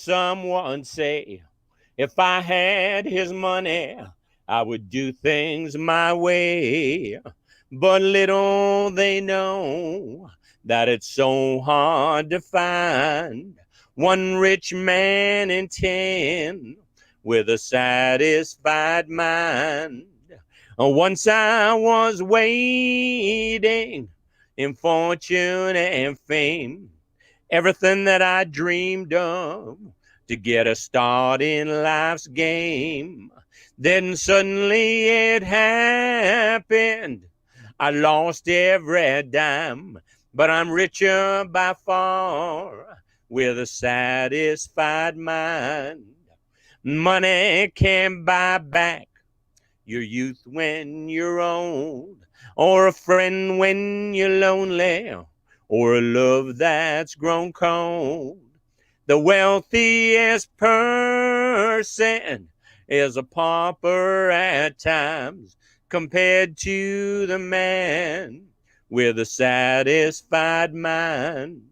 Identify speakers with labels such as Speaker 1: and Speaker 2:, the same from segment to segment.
Speaker 1: someone say, if I had his money, I would do things my way. But little they know that it's so hard to find one rich man in 10 with a satisfied mind. Once I was waiting in fortune and fame, everything that I dreamed of to get a start in life's game. Then suddenly it happened. I lost every dime, but I'm richer by far with a satisfied mind. Money can't buy back your youth when you're old, or a friend when you're lonely, or a love that's grown cold. The wealthiest person is a pauper at times compared to the man with a satisfied mind.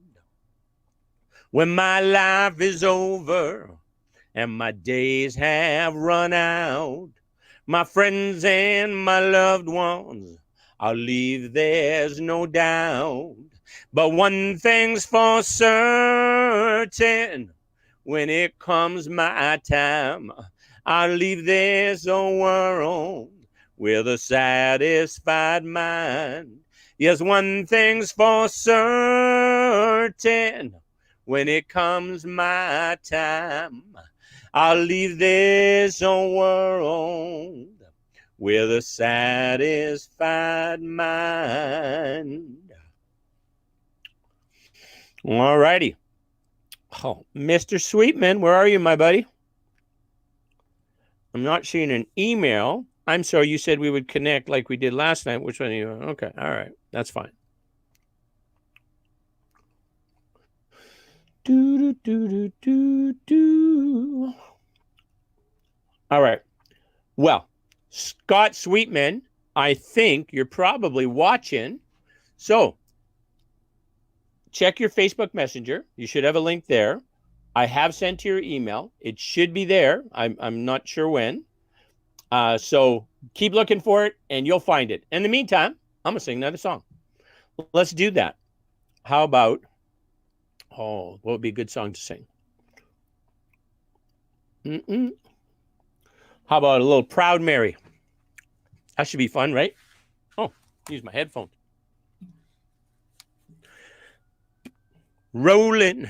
Speaker 1: When my life is over and my days have run out, my friends and my loved ones I'll leave, there's no doubt. But one thing's for certain, when it comes my time, I'll leave this old world with a satisfied mind. Yes, one thing's for certain, when it comes my time, I'll leave this old world with a satisfied mind. All righty. Oh, Mr. Sweetman, where are you, my buddy? I'm not seeing an email. I'm sorry, you said we would connect like we did last night. Which one are you? Okay, all right, that's fine. All right. Well, Scott Sweetman, I think you're probably watching. So check your Facebook Messenger. You should have a link there. I have sent to your email. It should be there. I'm not sure when. So keep looking for it and you'll find it. In the meantime, I'm going to sing another song. Let's do that. How about, what would be a good song to sing? How about a little Proud Mary? That should be fun, right? Oh, use my headphones. Rolling,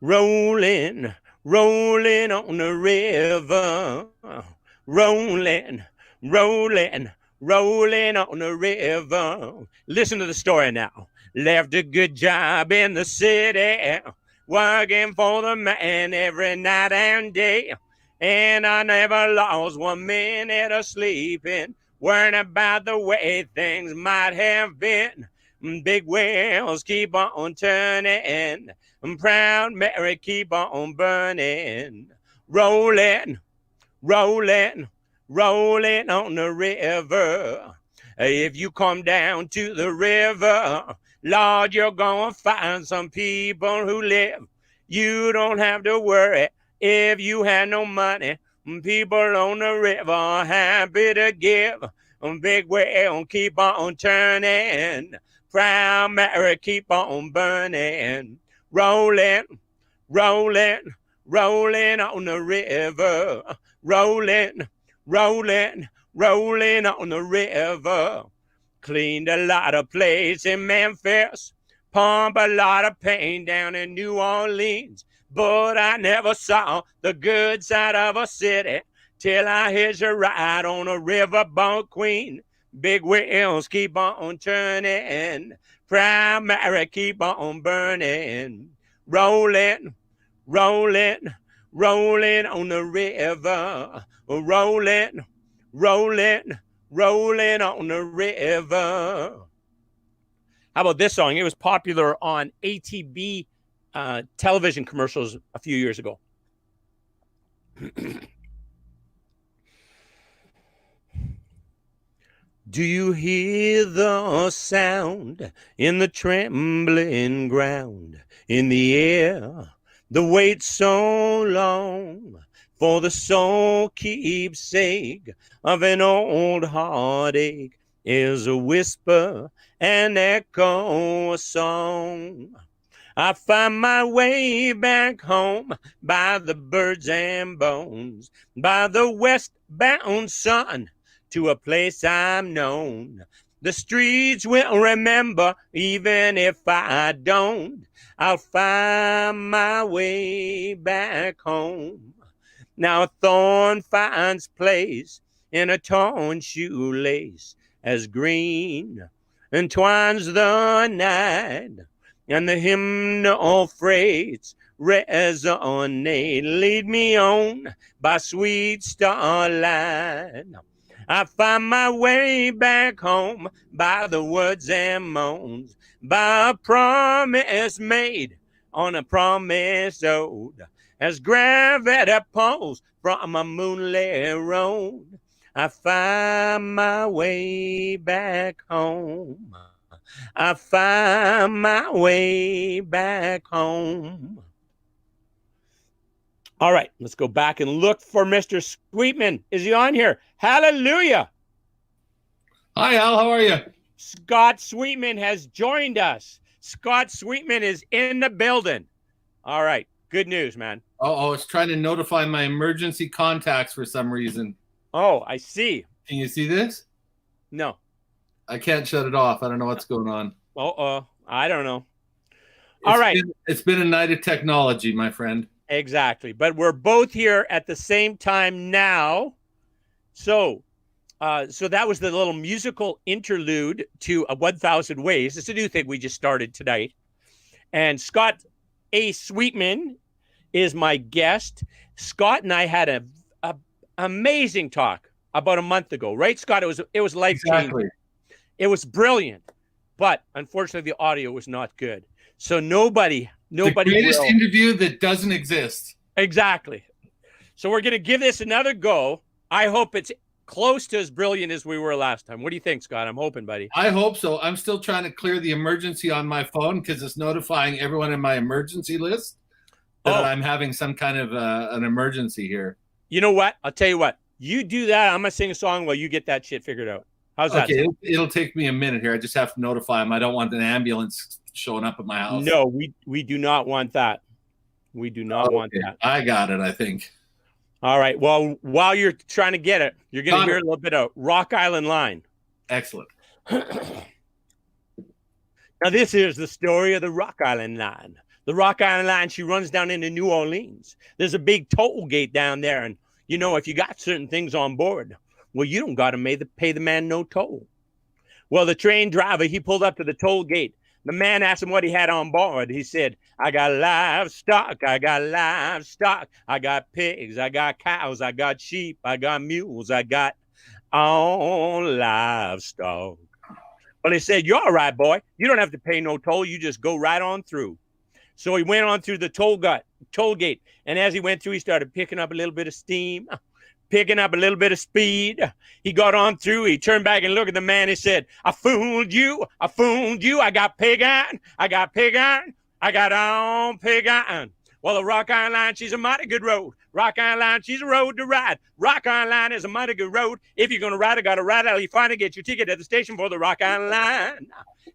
Speaker 1: rolling, rolling on the river. Rolling, rolling, rolling on the river. Listen to the story now. Left a good job in the city, working for the man every night and day. And I never lost 1 minute of sleeping, worrying about the way things might have been. Big wheels keep on turning, Proud Mary keep on burning. Rolling, rolling, rolling on the river. If you come down to the river, Lord, you're gonna find some people who live. You don't have to worry if you had no money. People on the river are happy to give. Big wheel keep on turning, Proud Mary keep on burning. Rolling, rolling, rolling on the river. Rolling, rolling, rolling on the river. Cleaned a lot of plates in Memphis, pumped a lot of paint down in New Orleans. But I never saw the good side of a city till I hitched a ride on a riverboat queen. Big wheels keep on turning, Proud Mary keep on burning. Rolling, rolling, rolling on the river. Rolling, rolling, rolling on the river. How about this song? It was popular on ATB television commercials a few years ago. Do you hear the sound in the trembling ground, in the air The wait's so long, for the sole keepsake of an old heartache is a whisper, an echo, a song. I find my way back home by the birds and bones, by the westbound sun, to a place I'm known. The streets will remember, even if I don't. I'll find my way back home. Now a thorn finds place in a torn shoelace, as green entwines the night, and the hymnal freights resonate. Lead me on by sweet starlight. I find my way back home by the words and moans, by a promise made on a promise owed. As gravity pulls from a moonlit road, I find my way back home. I find my way back home. All right, let's go back and look for Mr. Sweetman. Is he on here? Hallelujah.
Speaker 2: Hi, Al. How are you?
Speaker 1: Scott Sweetman has joined us. Scott Sweetman is in the building. All right, good news, man.
Speaker 2: Oh, it's trying to notify my emergency contacts for some reason.
Speaker 1: Oh, I see.
Speaker 2: Can you see this?
Speaker 1: No.
Speaker 2: I can't shut it off. I don't know what's going on.
Speaker 1: I don't know. All right.
Speaker 2: It's been a night of technology, my friend.
Speaker 1: Exactly. But we're both here at the same time now. So that was the little musical interlude to 1,000 Ways. It's a new thing we just started tonight. And Scott A. Sweetman is my guest. Scott and I had an amazing talk about a month ago, right, Scott? It was life-changing.
Speaker 2: Exactly.
Speaker 1: It was brilliant, but unfortunately the audio was not good. So nobody
Speaker 2: the greatest interview that doesn't exist.
Speaker 1: Exactly. So we're going to give this another go. I hope it's close to as brilliant as we were last time. What do you think, Scott? I'm hoping, buddy.
Speaker 2: I hope so. I'm still trying to clear the emergency on my phone because it's notifying everyone in my emergency list that I'm having some kind of an emergency here.
Speaker 1: You know what? I'll tell you what. You do that. I'm going to sing a song while you get that shit figured out. How's that?
Speaker 2: Okay, it'll take me a minute here. I just have to notify them. I don't want an ambulance showing up at my house.
Speaker 1: No, we do not want that. We do not want that.
Speaker 2: I got it, I think.
Speaker 1: All right. Well, while you're trying to get it, you're going to hear a little bit of Rock Island Line.
Speaker 2: Excellent.
Speaker 1: Now, this is the story of the Rock Island Line. The Rock Island Line, she runs down into New Orleans. There's a big toll gate down there. And, you know, if you got certain things on board, well, you don't got to pay the man no toll. Well, the train driver, he pulled up to the toll gate. The man asked him what he had on board. He said, I got livestock, I got livestock. I got pigs, I got cows, I got sheep, I got mules, I got all livestock. Well, he said, you're all right, boy. You don't have to pay no toll. You just go right on through. So he went on through the toll gate. And as he went through, he started picking up a little bit of steam, picking up a little bit of speed. He got on through. He turned back and looked at the man. He said, I fooled you. I fooled you. I got pig iron. I got pig iron. I got on pig iron. Well, the Rock Island Line, she's a mighty good road. Rock Island Line, she's a road to ride. Rock Island Line is a mighty good road. If you're going to ride, I got to ride out. You finally get your ticket at the station for the Rock Island Line.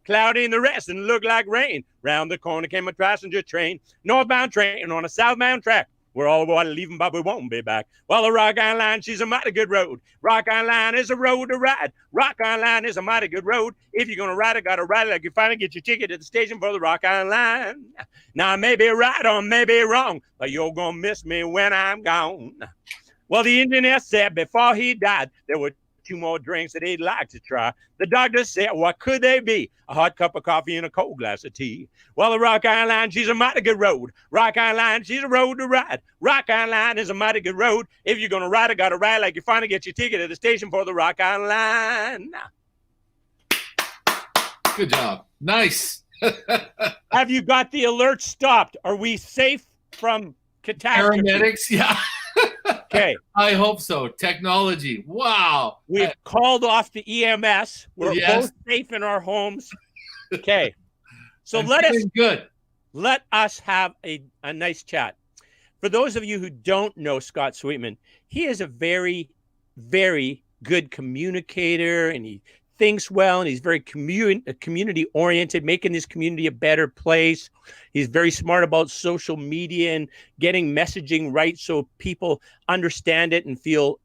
Speaker 1: Cloudy in the rest and looked like rain. Round the corner came a passenger train. Northbound train on a southbound track. We're all going to leave them, but we won't be back. Well, the Rock Island Line, she's a mighty good road. Rock Island Line is a road to ride. Rock Island Line is a mighty good road. If you're going to ride it, got to ride it like you finally get your ticket at the station for the Rock Island Line. Now, I may be right or may be wrong, but you're going to miss me when I'm gone. Well, the engineer said before he died, there were 2 more drinks that he'd like to try. The doctor said, what could they be? A hot cup of coffee and a cold glass of tea. Well, the Rock Island Line, she's a mighty good road. Rock Island Line, she's a road to ride. Rock Island Line is a mighty good road. If you're going to ride it, got to ride like you finally get your ticket at the station for the Rock Island Line.
Speaker 2: Good job. Nice.
Speaker 1: Have you got the alert stopped? Are we safe from catastrophe?
Speaker 2: Paramedics, yeah.
Speaker 1: Okay.
Speaker 2: I hope so. Technology. Wow.
Speaker 1: We've called off the EMS. We're both safe in our homes. Okay. So let us
Speaker 2: good.
Speaker 1: Let us have a nice chat. For those of you who don't know Scott Sweetman, he is a very, very good communicator, and he thinks well, and he's very community oriented, making this community a better place. He's very smart about social media and getting messaging right so people understand it and feel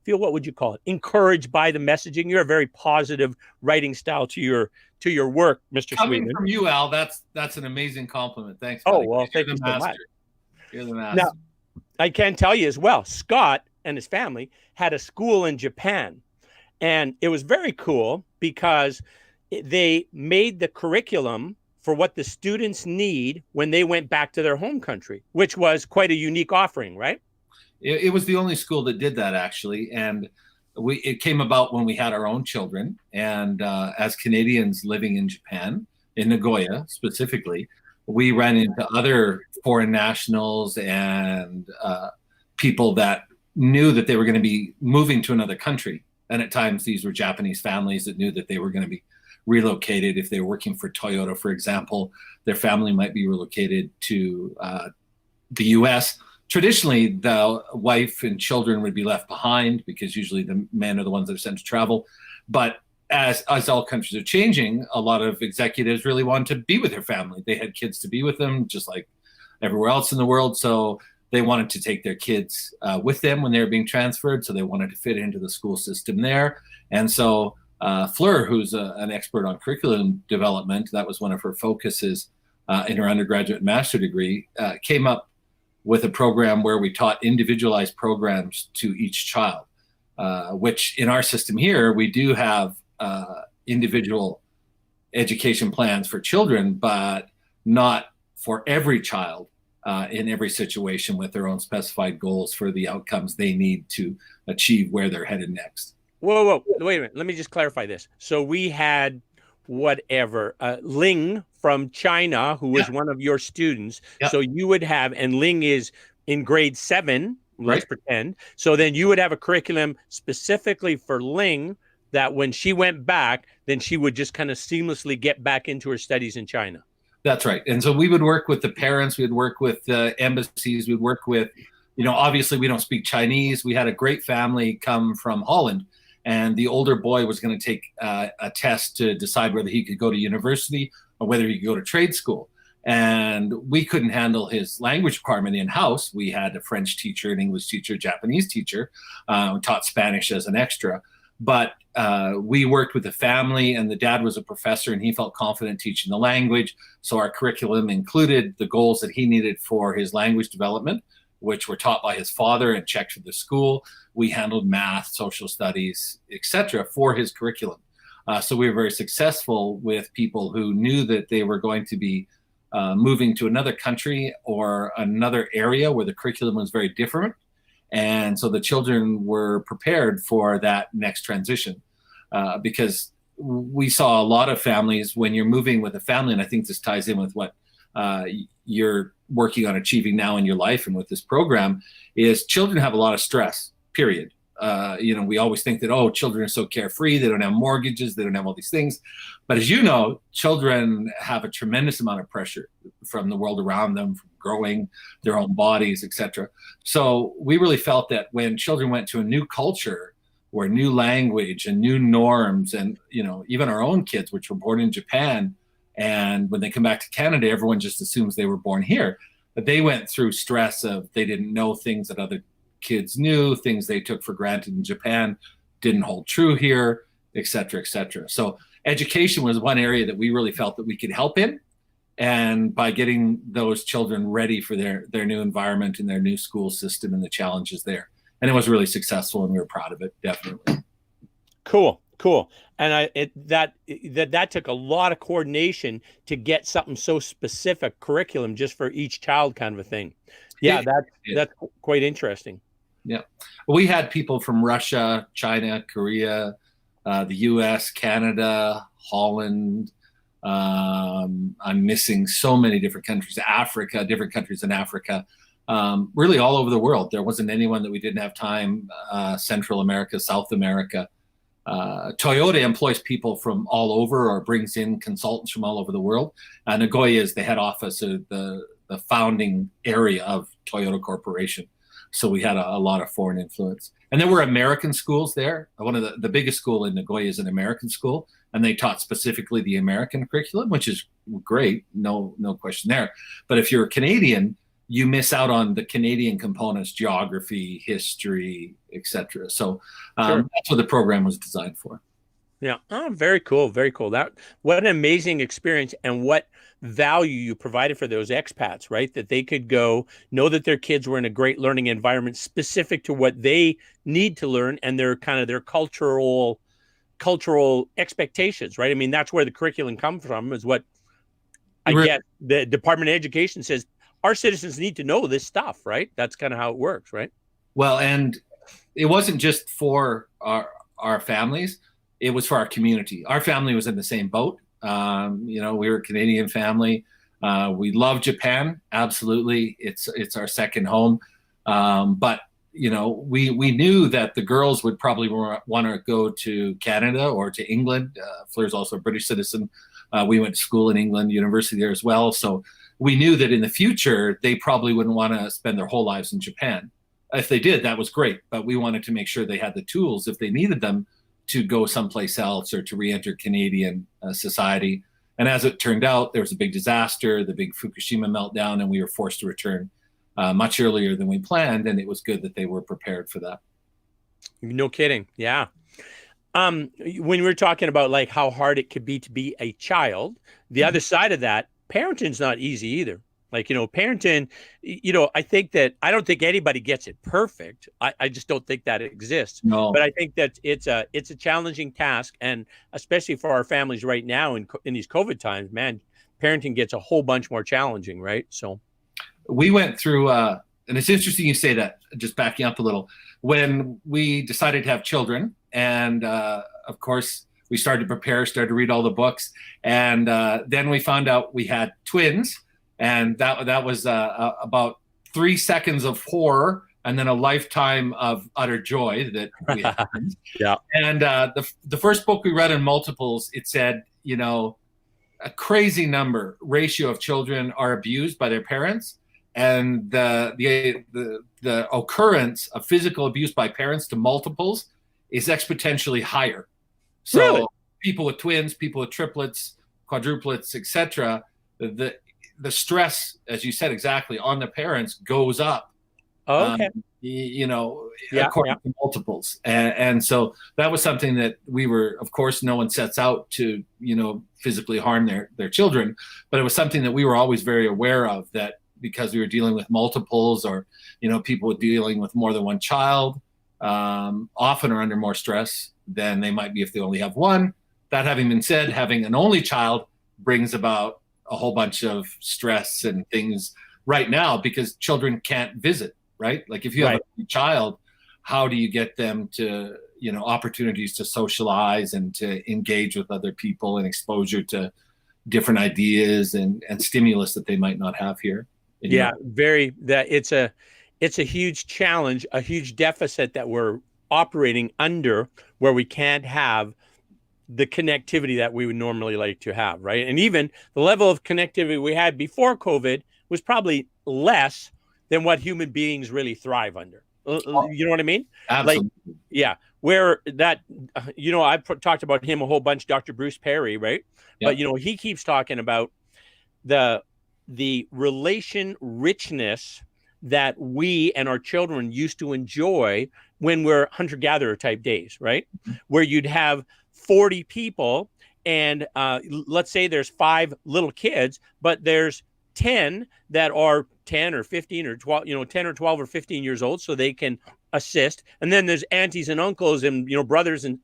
Speaker 1: what would you call it? Encouraged by the messaging. You're a very positive writing style to your work, Mr.
Speaker 2: Coming
Speaker 1: Sweetman.
Speaker 2: from you, Al, that's an amazing compliment. Thanks,
Speaker 1: Oh,
Speaker 2: buddy.
Speaker 1: well, thank you so much.
Speaker 2: You're the master.
Speaker 1: Now, I can tell you as well, Scott and his family had a school in Japan. And it was very cool because they made the curriculum for what the students need when they went back to their home country, which was quite a unique offering, right?
Speaker 2: It was the only school that did that, actually. And it came about when we had our own children. And as Canadians living in Japan, in Nagoya specifically, we ran into other foreign nationals and people that knew that they were going to be moving to another country. And at times these were Japanese families that knew that they were going to be relocated. If they were working for Toyota, for example, their family might be relocated to the US. Traditionally, the wife and children would be left behind because usually the men are the ones that are sent to travel. But as all countries are changing, a lot of executives really want to be with their family. They had kids to be with them, just like everywhere else in the world. So they wanted to take their kids with them when they were being transferred. So they wanted to fit into the school system there. And so Fleur, who's an expert on curriculum development, that was one of her focuses in her undergraduate and master degree, came up with a program where we taught individualized programs to each child, which in our system here, we do have individual education plans for children, but not for every child in every situation, with their own specified goals for the outcomes they need to achieve where they're headed next.
Speaker 1: Whoa, wait a minute. Let me just clarify this. So we had Ling from China, who was one of your students. Yep. So you would have, and Ling is in grade 7, let's pretend. So then you would have a curriculum specifically for Ling that when she went back, then she would just kind of seamlessly get back into her studies in China.
Speaker 2: That's right. And so we would work with the parents, we would work with the embassies, we'd work with, obviously we don't speak Chinese. We had a great family come from Holland, and the older boy was going to take a test to decide whether he could go to university or whether he could go to trade school. And we couldn't handle his language requirement in-house. We had a French teacher, an English teacher, a Japanese teacher, taught Spanish as an extra. But we worked with the family, and the dad was a professor, and he felt confident teaching the language. So our curriculum included the goals that he needed for his language development, which were taught by his father and checked for the school. We handled math, social studies, etc. for his curriculum. So we were very successful with people who knew that they were going to be moving to another country or another area where the curriculum was very different. And so the children were prepared for that next transition because we saw a lot of families when you're moving with a family, and I think this ties in with what you're working on achieving now in your life and with this program, is children have a lot of stress, period. We always think that, children are so carefree, they don't have mortgages, they don't have all these things. But as you know, children have a tremendous amount of pressure from the world around them, from growing their own bodies, etc. So we really felt that when children went to a new culture or new language and new norms, and even our own kids, which were born in Japan, and when they come back to Canada, everyone just assumes they were born here. But they went through stress of they didn't know things that other kids knew, things they took for granted in Japan didn't hold true here, et cetera, et cetera. So education was one area that we really felt that we could help in. And by getting those children ready for their new environment and their new school system and the challenges there. And it was really successful, and we were proud of it, definitely.
Speaker 1: Cool. And that took a lot of coordination to get something so specific, curriculum just for each child, kind of a thing. Yeah, that's quite interesting.
Speaker 2: Yeah. We had people from Russia, China, Korea, the US, Canada, Holland. I'm missing so many different countries, Africa, different countries in Africa, really all over the world. There wasn't anyone that we didn't have time, Central America, South America. Toyota employs people from all over or brings in consultants from all over the world. Nagoya is the head office of the founding area of Toyota Corporation. So we had a lot of foreign influence. And there were American schools there. One of the biggest school in Nagoya is an American school, and they taught specifically the American curriculum, which is great, no question there. But if you're a Canadian, you miss out on the Canadian components, geography, history, etc. So
Speaker 1: Sure.
Speaker 2: that's what the program was designed for.
Speaker 1: Yeah. Oh, very cool. Very cool. What an amazing experience, and what value you provided for those expats, right? That they could go know that their kids were in a great learning environment specific to what they need to learn and their kind of their cultural expectations, right? I mean, that's where the curriculum comes from, is what I get. The Department of Education says our citizens need to know this stuff, right? That's kind of how it works, right?
Speaker 2: Well, and it wasn't just for our families. It was for our community. Our family was in the same boat. We were a Canadian family. We love Japan. Absolutely. It's our second home. But, we knew that the girls would probably want to go to Canada or to England. Fleur's also a British citizen. We went to school in England, university there as well. So we knew that in the future, they probably wouldn't want to spend their whole lives in Japan. If they did, that was great. But we wanted to make sure they had the tools if they needed them to go someplace else or to re-enter Canadian society. And as it turned out, there was a big disaster, the big Fukushima meltdown, and we were forced to return much earlier than we planned. And it was good that they were prepared for that.
Speaker 1: No kidding. Yeah. When we were talking about like how hard it could be to be a child, the other side of that, parenting's not easy either. Like, parenting, I don't think anybody gets it perfect. I just don't think that it exists.
Speaker 2: No.
Speaker 1: But I think that it's a challenging task. And especially for our families right now in these COVID times, man, parenting gets a whole bunch more challenging, right? So
Speaker 2: we went through, and it's interesting you say that, just backing up a little, when we decided to have children, and of course, we started to prepare, started to read all the books, and then we found out we had twins. And that was about 3 seconds of horror and then a lifetime of utter joy that we had.
Speaker 1: Yeah.
Speaker 2: And the first book we read in multiples, it said, a crazy ratio of children are abused by their parents. And the occurrence of physical abuse by parents to multiples is exponentially higher. So
Speaker 1: really?
Speaker 2: People with twins, people with triplets, quadruplets, etc., the stress, as you said exactly, on the parents goes up.
Speaker 1: Oh, okay.
Speaker 2: According to multiples. And so that was something that we were, of course, no one sets out to, physically harm their children, but it was something that we were always very aware of, that because we were dealing with multiples or, people dealing with more than one child, often are under more stress than they might be if they only have one. That having been said, having an only child brings about a whole bunch of stress and things right now because children can't visit, right? Like if you have a child, how do you get them to, opportunities to socialize and to engage with other people and exposure to different ideas and stimulus that they might not have here?
Speaker 1: Yeah, it's a huge challenge, a huge deficit that we're operating under, where we can't have the connectivity that we would normally like to have, right? And even the level of connectivity we had before COVID was probably less than what human beings really thrive under. You know what I mean?
Speaker 2: Absolutely.
Speaker 1: Like, yeah, where that, I've talked about him a whole bunch, Dr. Bruce Perry, right? Yeah. But, he keeps talking about the relation richness that we and our children used to enjoy when we're hunter-gatherer type days, right? Mm-hmm. Where you'd have 40 people and let's say there's 5 little kids, but there's 10 that are 10 or 15 or 12, 10 or 12 or 15 years old, so they can assist. And then there's aunties and uncles and, brothers and,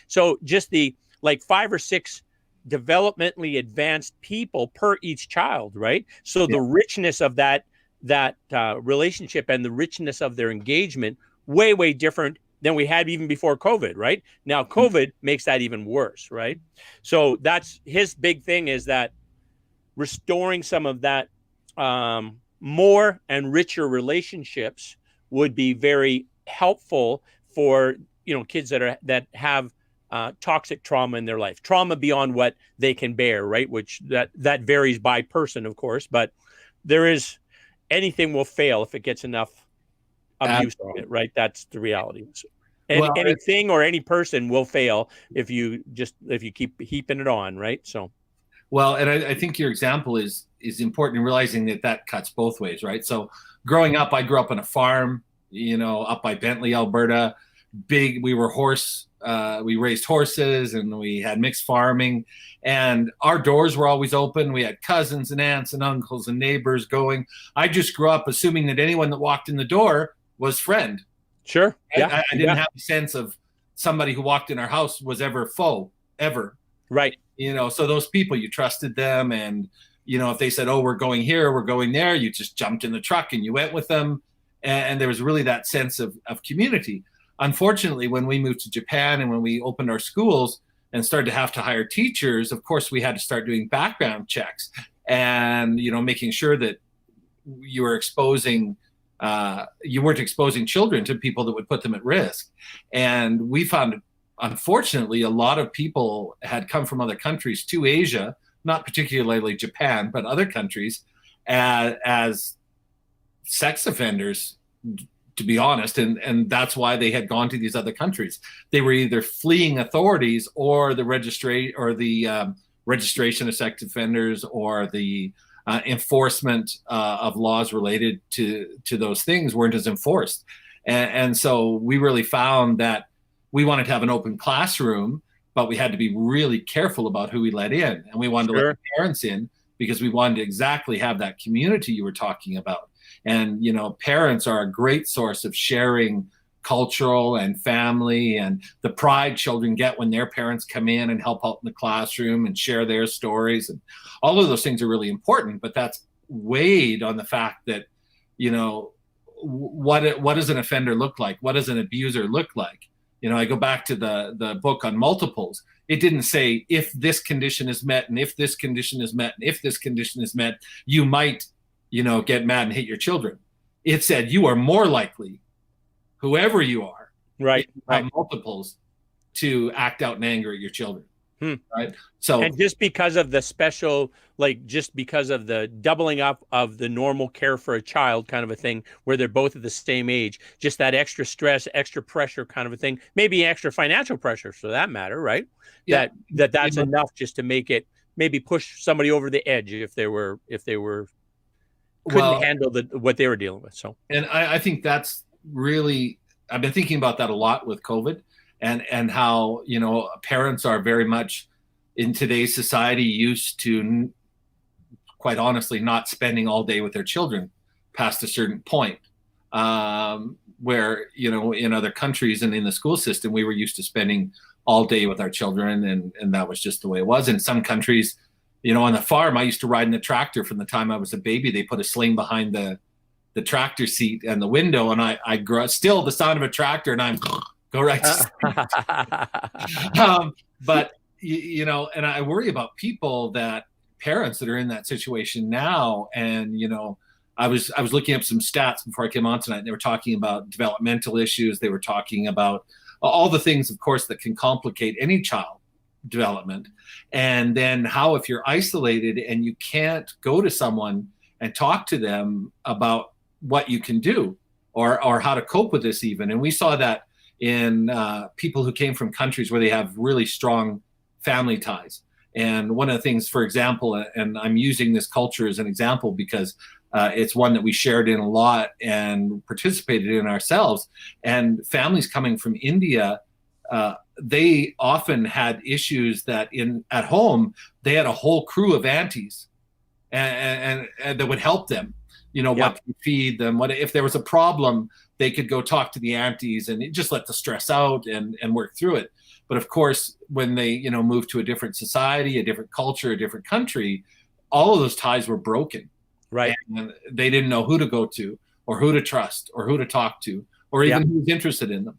Speaker 1: so just the 5 or 6 developmentally advanced people per each child, right? So the richness of that relationship and the richness of their engagement, way different than we had even before COVID, right? Now COVID makes that even worse, right? So that's his big thing, is that restoring some of that more and richer relationships would be very helpful for kids that have toxic trauma in their life, trauma beyond what they can bear, right? Which that varies by person, of course, but there is, anything will fail if it gets enough abuse on it, right? That's the reality. Anything or any person will fail if you keep heaping it on, right? So,
Speaker 2: well, and I think your example is important in realizing that cuts both ways, right? So, growing up, I grew up on a farm, up by Bentley, Alberta. We were we raised horses, and we had mixed farming, and our doors were always open. We had cousins and aunts and uncles and neighbors going. I just grew up assuming that anyone that walked in the door was friend.
Speaker 1: Sure.
Speaker 2: Yeah. I didn't have a sense of somebody who walked in our house was ever foe, ever.
Speaker 1: Right.
Speaker 2: So those people, you trusted them, and if they said, "Oh, we're going here, we're going there," you just jumped in the truck and you went with them, and there was really that sense of community. Unfortunately, when we moved to Japan and when we opened our schools and started to have to hire teachers, of course, we had to start doing background checks and making sure that you were you weren't exposing children to people that would put them at risk. And we found, unfortunately, a lot of people had come from other countries to Asia, not particularly Japan, but other countries, as sex offenders, to be honest. And that's why they had gone to these other countries. They were either fleeing authorities or the registration of sex offenders, or the enforcement of laws related to those things weren't as enforced. And so we really found that we wanted to have an open classroom, but we had to be really careful about who we let in. And we wanted to let the parents in because we wanted to exactly have that community you were talking about. And, parents are a great source of sharing cultural and family and the pride children get when their parents come in and help out in the classroom and share their stories. And all of those things are really important, but that's weighed on the fact that, what does an offender look like? What does an abuser look like? I go back to the book on multiples. It didn't say if this condition is met and if this condition is met and if this condition is met, you might, get mad and hate your children. It said you are more likely, whoever you are,
Speaker 1: right,
Speaker 2: multiples, to act out in anger at your children. Right. So,
Speaker 1: and just because of the special, just because of the doubling up of the normal care for a child kind of a thing, where they're both at the same age, just that extra stress, extra pressure kind of a thing, maybe extra financial pressure for that matter, right? Yeah. That's enough just to make it, maybe push somebody over the edge if they were couldn't handle what they were dealing with. So,
Speaker 2: and I think that's really, I've been thinking about that a lot with COVID. And how, parents are very much in today's society used to, quite honestly, not spending all day with their children past a certain point. Where, in other countries and in the school system, we were used to spending all day with our children, and that was just the way it was. In some countries, on the farm, I used to ride in the tractor from the time I was a baby. They put a sling behind the tractor seat and the window, and I grew still the sound of a tractor, and I'm go right to sleep. But and I worry about parents that are in that situation now. And I was looking up some stats before I came on tonight, and they were talking about developmental issues. They were talking about all the things, of course, that can complicate any child development. And then how, if you're isolated and you can't go to someone and talk to them about what you can do or how to cope with this even. And we saw that in people who came from countries where they have really strong family ties. And one of the things, for example, and I'm using this culture as an example because it's one that we shared in a lot and participated in ourselves. And families coming from India, they often had issues that at home, they had a whole crew of aunties and that would help them, what to feed them, what if there was a problem, they could go talk to the aunties and just let the stress out and work through it. But of course, when they, moved to a different society, a different culture, a different country, all of those ties were broken.
Speaker 1: Right.
Speaker 2: And they didn't know who to go to or who to trust or who to talk to or even who was interested in them.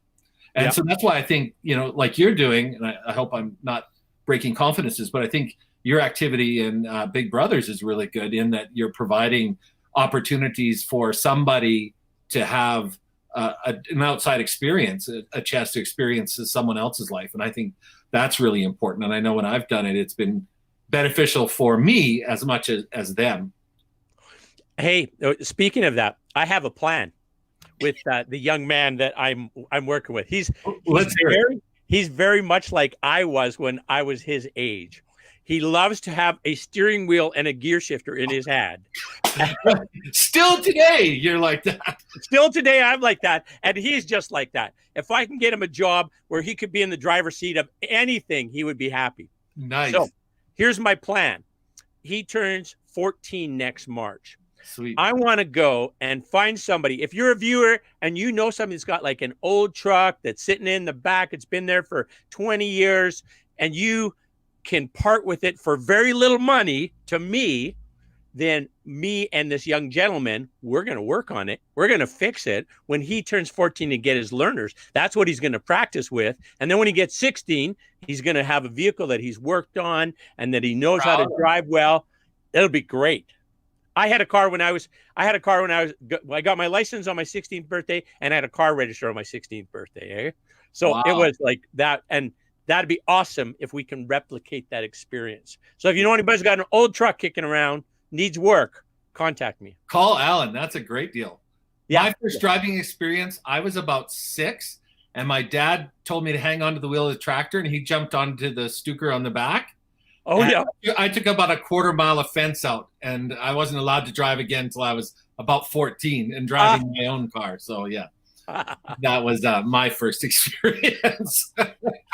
Speaker 2: And so that's why I think, like you're doing, and I hope I'm not breaking confidences, but I think your activity in Big Brothers is really good in that you're providing opportunities for somebody to have an outside experience, a chance to experience someone else's life. And I think that's really important. And I know when I've done it, it's been beneficial for me as much as them.
Speaker 1: Hey, speaking of that, I have a plan with the young man that I'm working with.
Speaker 2: Let's hear it.
Speaker 1: He's very much like I was when I was his age. He loves to have a steering wheel and a gear shifter in his hand.
Speaker 2: Still today, you're like that.
Speaker 1: Still today, I'm like that. And he's just like that. If I can get him a job where he could be in the driver's seat of anything, he would be happy.
Speaker 2: Nice.
Speaker 1: So here's my plan. He turns 14 next March.
Speaker 2: Sweet.
Speaker 1: I want to go and find somebody. If you're a viewer and you know somebody that's got like an old truck that's sitting in the back, it's been there for 20 years, and you can part with it for very little money to me, then me and this young gentleman, we're going to work on it. We're going to fix it. When he turns 14 and get his learners, that's what he's going to practice with. And then when he gets 16, he's going to have a vehicle that he's worked on and that he knows how to drive well. It'll be great. I got my license on my 16th birthday, and I had a car registered on my 16th birthday. So It was like that. And that'd be awesome if we can replicate that experience. So if you know anybody's got an old truck kicking around, needs work, contact me.
Speaker 2: Call Alan. That's a great deal.
Speaker 1: Yeah.
Speaker 2: My first driving experience, I was about 6, and my dad told me to hang onto the wheel of the tractor, and he jumped onto the Stuker on the back.
Speaker 1: Oh,
Speaker 2: and
Speaker 1: yeah.
Speaker 2: I took about a quarter mile of fence out, and I wasn't allowed to drive again until I was about 14 and driving my own car. So, yeah, that was my first experience.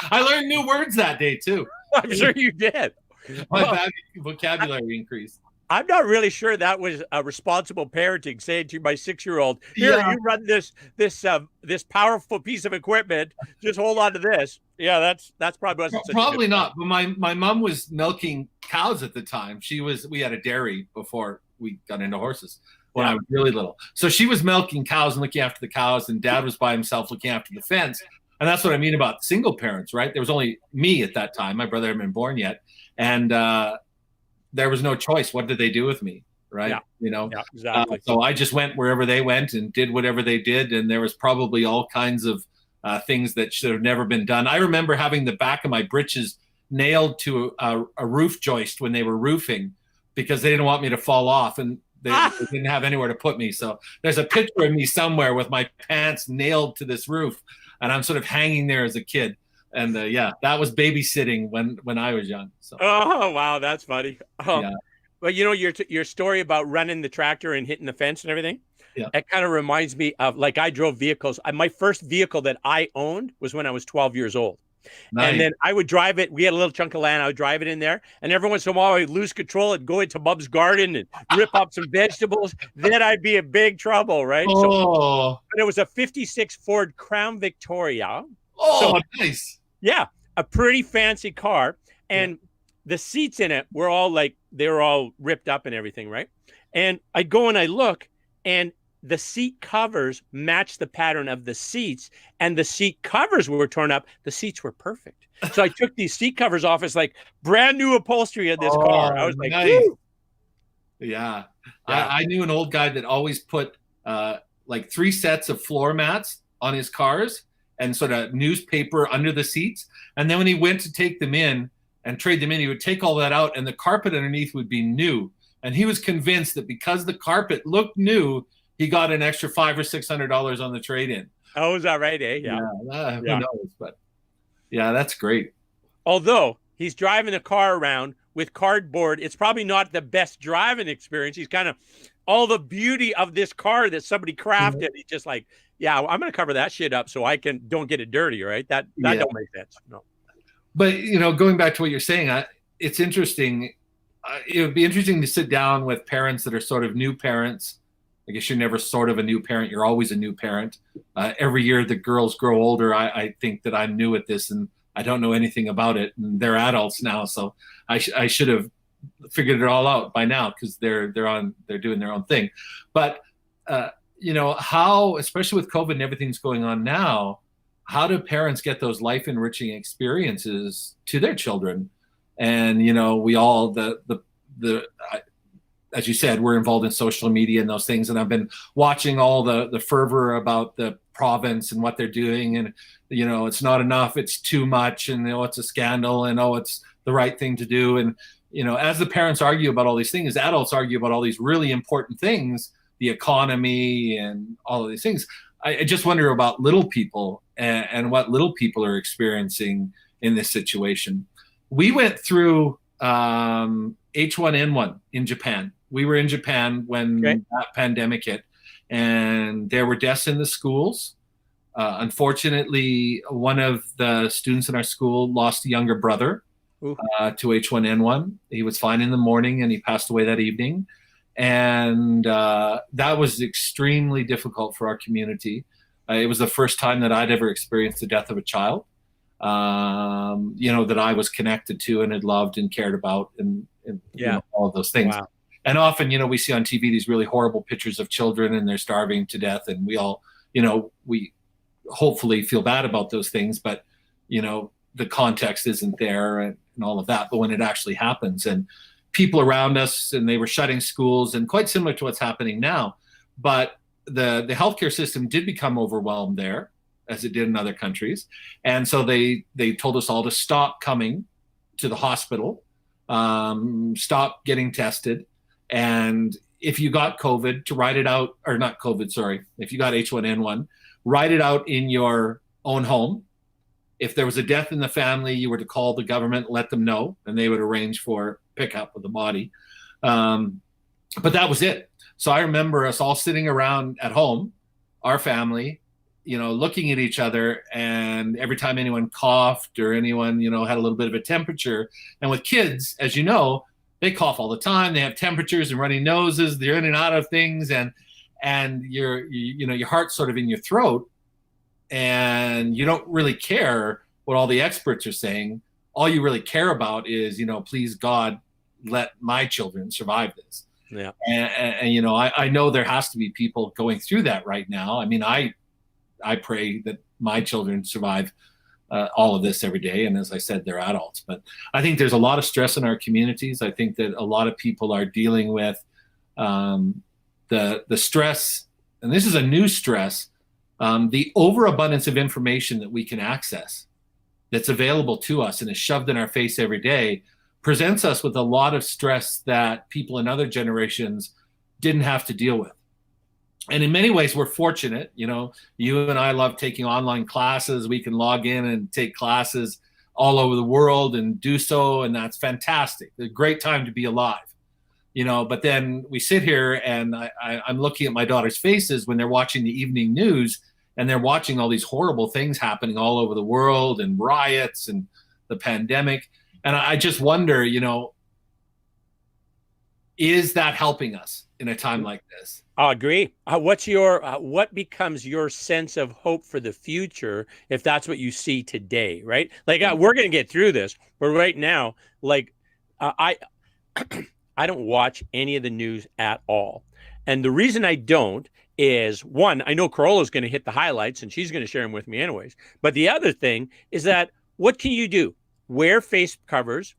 Speaker 2: I learned new words that day, too.
Speaker 1: I'm sure you did.
Speaker 2: My vocabulary increased.
Speaker 1: I'm not really sure that was a responsible parenting, saying to my 6-year-old, "Here, you run this powerful piece of equipment. Just hold on to this." Yeah, that's probably wasn't such
Speaker 2: probably
Speaker 1: a good
Speaker 2: not. But my mom was milking cows at the time. We had a dairy before we got into horses when I was really little. So she was milking cows and looking after the cows, and Dad was by himself looking after the fence. And that's what I mean about single parents, right? There was only me at that time. My brother hadn't been born yet, and there was no choice. What did they do with me? Right. Yeah.
Speaker 1: Yeah, exactly.
Speaker 2: So I just went wherever they went and did whatever they did. And there was probably all kinds of things that should have never been done. I remember having the back of my britches nailed to a roof joist when they were roofing because they didn't want me to fall off, and they didn't have anywhere to put me. So there's a picture of me somewhere with my pants nailed to this roof, and I'm sort of hanging there as a kid. And that was babysitting when I was young. So.
Speaker 1: Oh, wow, that's funny. Yeah. But your story about running the tractor and hitting the fence and everything, it kind of reminds me of, like, I drove vehicles. My first vehicle that I owned was when I was 12 years old. Nice. And then I would drive it. We had a little chunk of land. I would drive it in there. And every once in a while, I'd lose control and go into Bub's garden and rip up some vegetables. Then I'd be in big trouble, right?
Speaker 2: Oh.
Speaker 1: But it was a 56 Ford Crown Victoria.
Speaker 2: Oh, nice.
Speaker 1: Yeah, a pretty fancy car. And the seats in it were all they were all ripped up and everything, right? And I go and I look, and the seat covers match the pattern of the seats, and the seat covers were torn up. The seats were perfect. So I took these seat covers off. It's like brand new upholstery in this car. I was like,
Speaker 2: nice. Yeah. I knew an old guy that always put like 3 sets of floor mats on his cars and sort of newspaper under the seats. And then when he went to take them in and trade them in, he would take all that out and the carpet underneath would be new. And he was convinced that because the carpet looked new, he got an extra $500 or $600 on the trade-in.
Speaker 1: Oh, is that right? Yeah.
Speaker 2: Who knows? But yeah, that's great.
Speaker 1: Although he's driving the car around with cardboard, it's probably not the best driving experience. He's kind of all the beauty of this car that somebody crafted. He's just like, I'm going to cover that shit up so I don't get it dirty, right? That don't make sense. No.
Speaker 2: But going back to what you're saying, it's interesting. It would be interesting to sit down with parents that are sort of new parents. I guess you're never sort of a new parent. You're always a new parent. Every year the girls grow older. I think that I'm new at this and I don't know anything about it. And they're adults now, so I should have figured it all out by now because they're doing their own thing. But how, especially with COVID and everything's going on now, how do parents get those life enriching experiences to their children? And we all as you said, we're involved in social media and those things. And I've been watching all the fervor about the province and what they're doing, and it's not enough, it's too much, and it's a scandal, and it's the right thing to do. And as the parents argue about all these things, adults argue about all these really important things, the economy and all of these things. I just wonder about little people and what little people are experiencing in this situation. We went through H1N1 in Japan. We were in Japan when that pandemic hit, and there were deaths in the schools. Unfortunately, one of the students in our school lost a younger brother to H1N1. He was fine in the morning, and he passed away that evening. And that was extremely difficult for our community. It was the first time that I'd ever experienced the death of a child, that I was connected to and had loved and cared about, and all of those things. Wow. And often, we see on TV these really horrible pictures of children and they're starving to death, and we all, we hopefully feel bad about those things, but the context isn't there and all of that. But when it actually happens, and people around us, and they were shutting schools, and quite similar to what's happening now, but the healthcare system did become overwhelmed there, as it did in other countries. And so they told us all to stop coming to the hospital, stop getting tested. And if you got COVID, to write it out, or not COVID, sorry, if you got H1N1, write it out in your own home. If there was a death in the family, you were to call the government, let them know, and they would arrange for pickup of the body. But that was it. So I remember us all sitting around at home, our family, looking at each other, and every time anyone coughed or anyone, had a little bit of a temperature, and with kids, as you know, they cough all the time. They have temperatures and runny noses. They're in and out of things, and your heart's sort of in your throat, and you don't really care what all the experts are saying. All you really care about is, please God, let my children survive this.
Speaker 1: Yeah.
Speaker 2: And I know there has to be people going through that right now. I mean, I pray that my children survive all of this every day. And as I said, they're adults. But I think there's a lot of stress in our communities. I think that a lot of people are dealing with the stress, and this is a new stress, the overabundance of information that we can access that's available to us and is shoved in our face every day, presents us with a lot of stress that people in other generations didn't have to deal with. And in many ways, we're fortunate. You and I love taking online classes. We can log in and take classes all over the world and do so, and that's fantastic. It's a great time to be alive. But then we sit here, and I'm looking at my daughter's faces when they're watching the evening news, and they're watching all these horrible things happening all over the world, and riots and the pandemic. And I just wonder, is that helping us in a time like this?
Speaker 1: I agree. What becomes your sense of hope for the future if that's what you see today, right? Like we're going to get through this, but right now, I don't watch any of the news at all. And the reason I don't is, one, I know Corolla's going to hit the highlights and she's going to share them with me anyways. But the other thing is that what can you do? Wear face covers,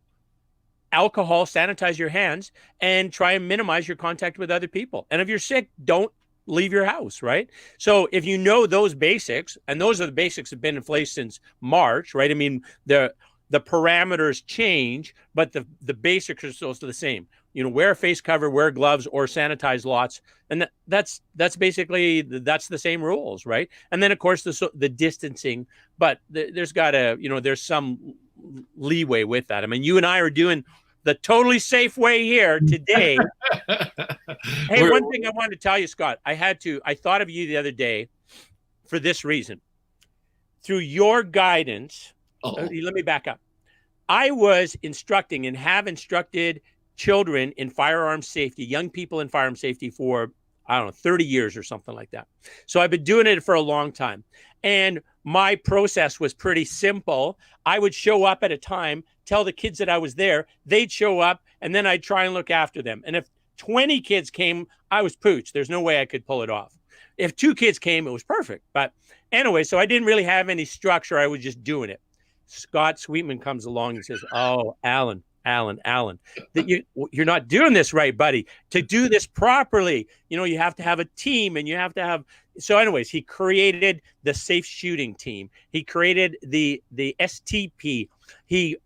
Speaker 1: alcohol, sanitize your hands, and try and minimize your contact with other people. And if you're sick, don't leave your house, right? So if you know those basics, and those are the basics that have been in place since March, right? I mean, the parameters change, but the basics are still the same. Wear a face cover, wear gloves, or sanitize lots. And that's basically, that's the same rules, right? And then, of course, the distancing, but there's got to, there's some leeway with that. I mean, you and I are doing the totally safe way here today. Hey, one thing I wanted to tell you, Scott, I thought of you the other day for this reason. Through your guidance, let me back up. I was instructing and have instructed children in firearm safety, young people in firearm safety for, 30 years or something like that. So I've been doing it for a long time. And my process was pretty simple. I would show up at a time, tell the kids that I was there, they'd show up, and then I'd try and look after them. And if 20 kids came, I was pooch. There's no way I could pull it off. If 2 kids came, it was perfect. But anyway, so I didn't really have any structure. I was just doing it. Scott Sweetman comes along and says, "Oh, Alan, Alan, that you're not doing this right, buddy. To do this properly, you have to have a team, and you have to have. So, anyways, he created the safe shooting team. He created the STP. He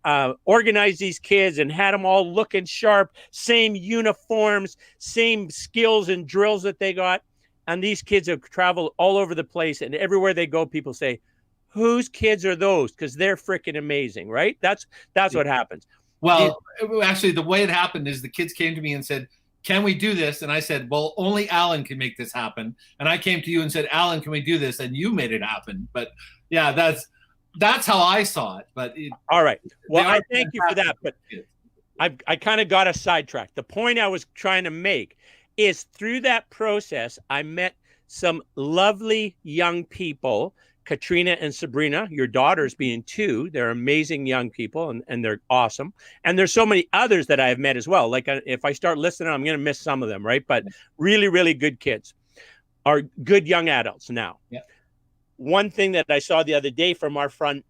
Speaker 1: organized these kids and had them all looking sharp, same uniforms, same skills and drills that they got. And these kids have traveled all over the place, and everywhere they go, people say, "Whose kids are those?" Because they're freaking amazing, right? That's what happens.
Speaker 2: Well, actually, the way it happened is the kids came to me and said, "Can we do this?" And I said, "Well, only Alan can make this happen." And I came to you and said, "Alan, can we do this?" And you made it happen. But yeah, that's how I saw it. But
Speaker 1: all right. Well, I thank you for that. But I kind of got us sidetracked. The point I was trying to make is through that process, I met some lovely young people. Katrina and Sabrina, your daughters being 2, they're amazing young people, and they're awesome. And there's so many others that I've met as well. Like if I start listening, I'm going to miss some of them, right? But really, really good kids are good young adults now.
Speaker 2: Yeah.
Speaker 1: One thing that I saw the other day from our friend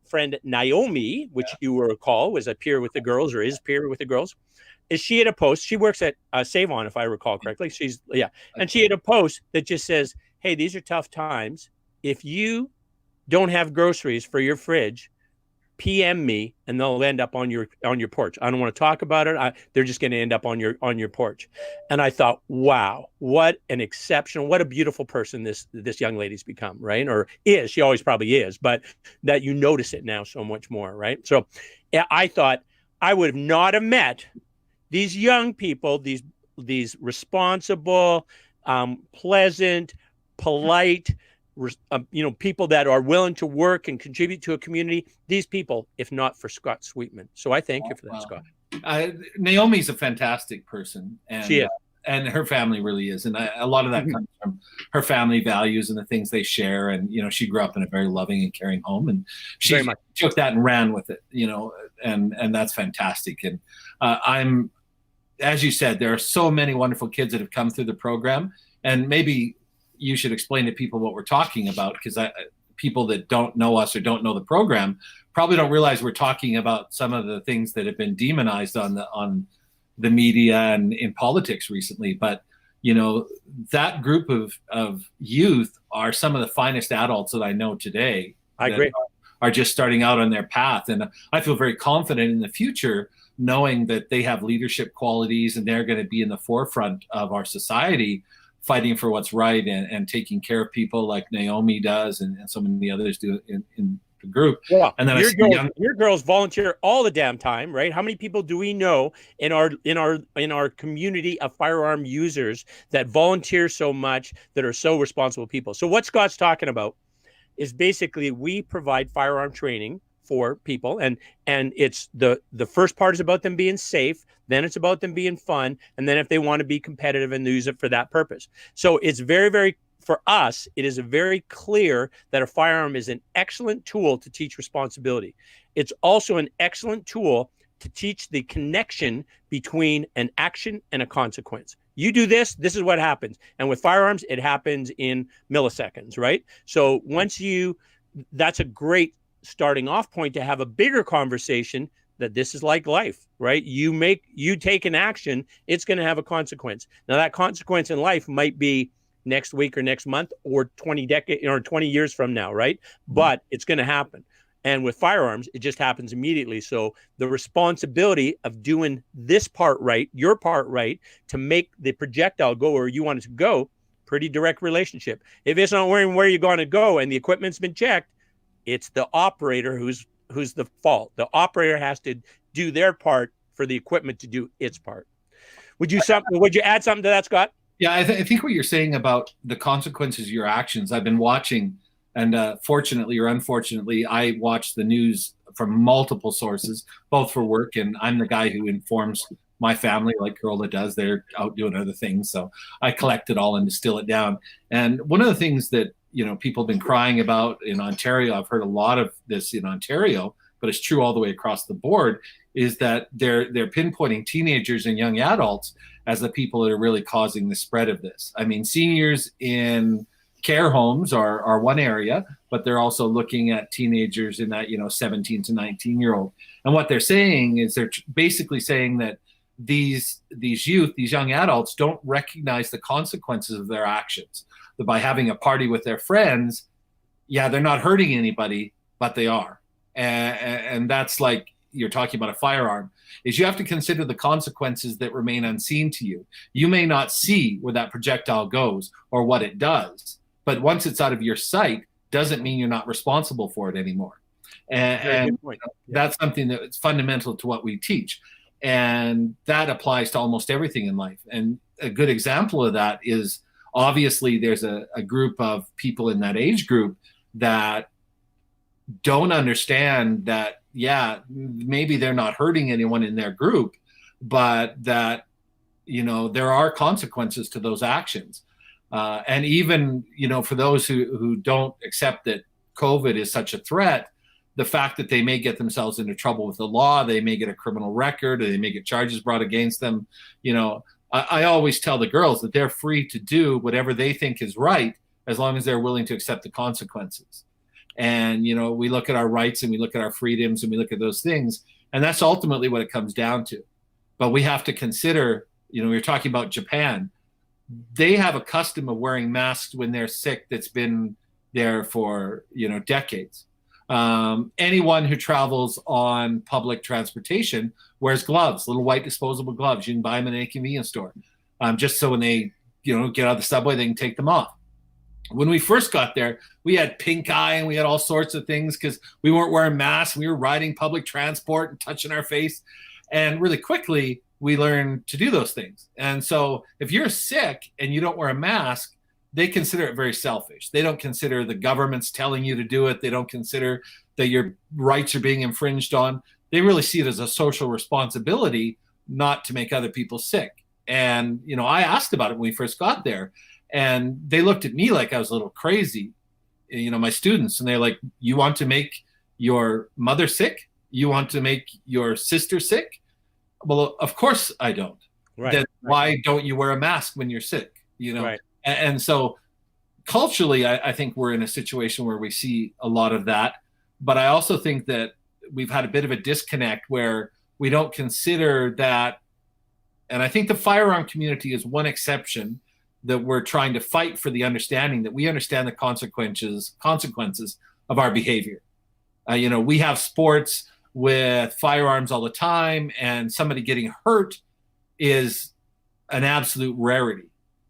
Speaker 1: Naomi, which you will recall was a peer with the girls, or is peer with the girls, is she had a post. She works at Save On, if I recall correctly. And she had a post that just says, "Hey, these are tough times. If you don't have groceries for your fridge, PM me, and they'll end up on your porch. I don't want to talk about it. They're just going to end up on your porch." And I thought, wow, what an exceptional, what a beautiful person this young lady's become, right? Or is. She always probably is, but that you notice it now so much more, right? So I thought I would not have met these young people, these responsible, pleasant, polite, people that are willing to work and contribute to a community, these people, if not for Scott Sweetman. So I thank you for that, Scott.
Speaker 2: Naomi's a fantastic person, and
Speaker 1: she is.
Speaker 2: And her family really is. And a lot of that comes from her family values and the things they share. And, she grew up in a very loving and caring home, and she took that and ran with it, and that's fantastic. And I'm, as you said, there are so many wonderful kids that have come through the program, and maybe you should explain to people what we're talking about, because people that don't know us or don't know the program probably don't realize we're talking about some of the things that have been demonized on the media and in politics recently. But that group of youth are some of the finest adults that I know today.
Speaker 1: I agree.
Speaker 2: Are just starting out on their path, and I feel very confident in the future, knowing that they have leadership qualities and they're going to be in the forefront of our society, fighting for what's right and taking care of people like Naomi does and so many others do in the group.
Speaker 1: Yeah. And then your girls volunteer all the damn time, right? How many people do we know in our community of firearm users that volunteer so much, that are so responsible people? So what Scott's talking about is basically we provide firearm training for people, and it's the first part is about them being safe, then it's about them being fun, and then if they want to be competitive and use it for that purpose. So it's very, very, for us, it is very clear that a firearm is an excellent tool to teach responsibility. It's also an excellent tool to teach the connection between an action and a consequence. You do this is what happens. And with firearms, it happens in milliseconds, right? So that's a great starting off point to have a bigger conversation that this is like life, right? You take an action, it's going to have a consequence. Now that consequence in life might be next week or next month or 20 years from now, right? But it's going to happen. And with firearms, it just happens immediately. So the responsibility of doing this part right, your part right, to make the projectile go where you want it to go, pretty direct relationship. If it's not where you're going to go and the equipment's been checked, it's the operator who's the fault. The operator has to do their part for the equipment to do its part. Would you add something to that, Scott?
Speaker 2: Yeah, I think what you're saying about the consequences of your actions, I've been watching, and fortunately or unfortunately, I watch the news from multiple sources, both for work, and I'm the guy who informs my family like Carola does. They're out doing other things, so I collect it all and distill it down. And one of the things that people have been crying about in Ontario, I've heard a lot of this in Ontario, but it's true all the way across the board, is that they're pinpointing teenagers and young adults as the people that are really causing the spread of this. I mean, seniors in care homes are one area, but they're also looking at teenagers in that, 17 to 19-year-old. And what they're saying is they're basically saying that these youth, these young adults, don't recognize the consequences of their actions. That by having a party with their friends, yeah, they're not hurting anybody, but they are. And that's like you're talking about a firearm, is you have to consider the consequences that remain unseen to you. You may not see where that projectile goes or what it does, but once it's out of your sight, doesn't mean you're not responsible for it anymore. And that's something that's fundamental to what we teach. And that applies to almost everything in life. And a good example of that is, obviously there's a group of people in that age group that don't understand that, yeah, maybe they're not hurting anyone in their group, but that, there are consequences to those actions. And even, for those who don't accept that COVID is such a threat, the fact that they may get themselves into trouble with the law, they may get a criminal record, or they may get charges brought against them. I always tell the girls that they're free to do whatever they think is right, as long as they're willing to accept the consequences. And, we look at our rights and we look at our freedoms and we look at those things. And that's ultimately what it comes down to. But we have to consider, we were talking about Japan. They have a custom of wearing masks when they're sick that's been there for, decades. Anyone who travels on public transportation wears gloves, little white disposable gloves. You can buy them in any convenience store, just so when they, get out of the subway, they can take them off. When we first got there, we had pink eye and we had all sorts of things because we weren't wearing masks. We were riding public transport and touching our face. And really quickly, we learned to do those things. And so if you're sick and you don't wear a mask, they consider it very selfish. They don't consider the government's telling you to do it. They don't consider that your rights are being infringed on. They really see it as a social responsibility not to make other people sick. And, I asked about it when we first got there, and they looked at me like I was a little crazy, my students, and they're like, you want to make your mother sick? You want to make your sister sick? Well, of course I don't.
Speaker 1: Right.
Speaker 2: Then why don't you wear a mask when you're sick?
Speaker 1: Right.
Speaker 2: And so culturally, I think we're in a situation where we see a lot of that. But I also think that we've had a bit of a disconnect where we don't consider that. And I think the firearm community is one exception that we're trying to fight for, the understanding that we understand the consequences of our behavior. We have sports with firearms all the time, and somebody getting hurt is an absolute rarity.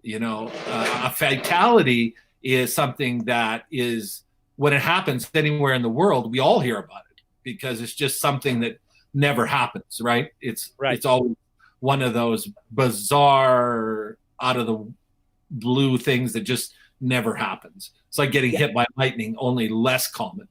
Speaker 2: A fatality is something that is, when it happens anywhere in the world, we all hear about it because it's just something that never happens, right? It's always one of those bizarre, out of the blue things that just never happens. It's like getting hit by lightning, only less common.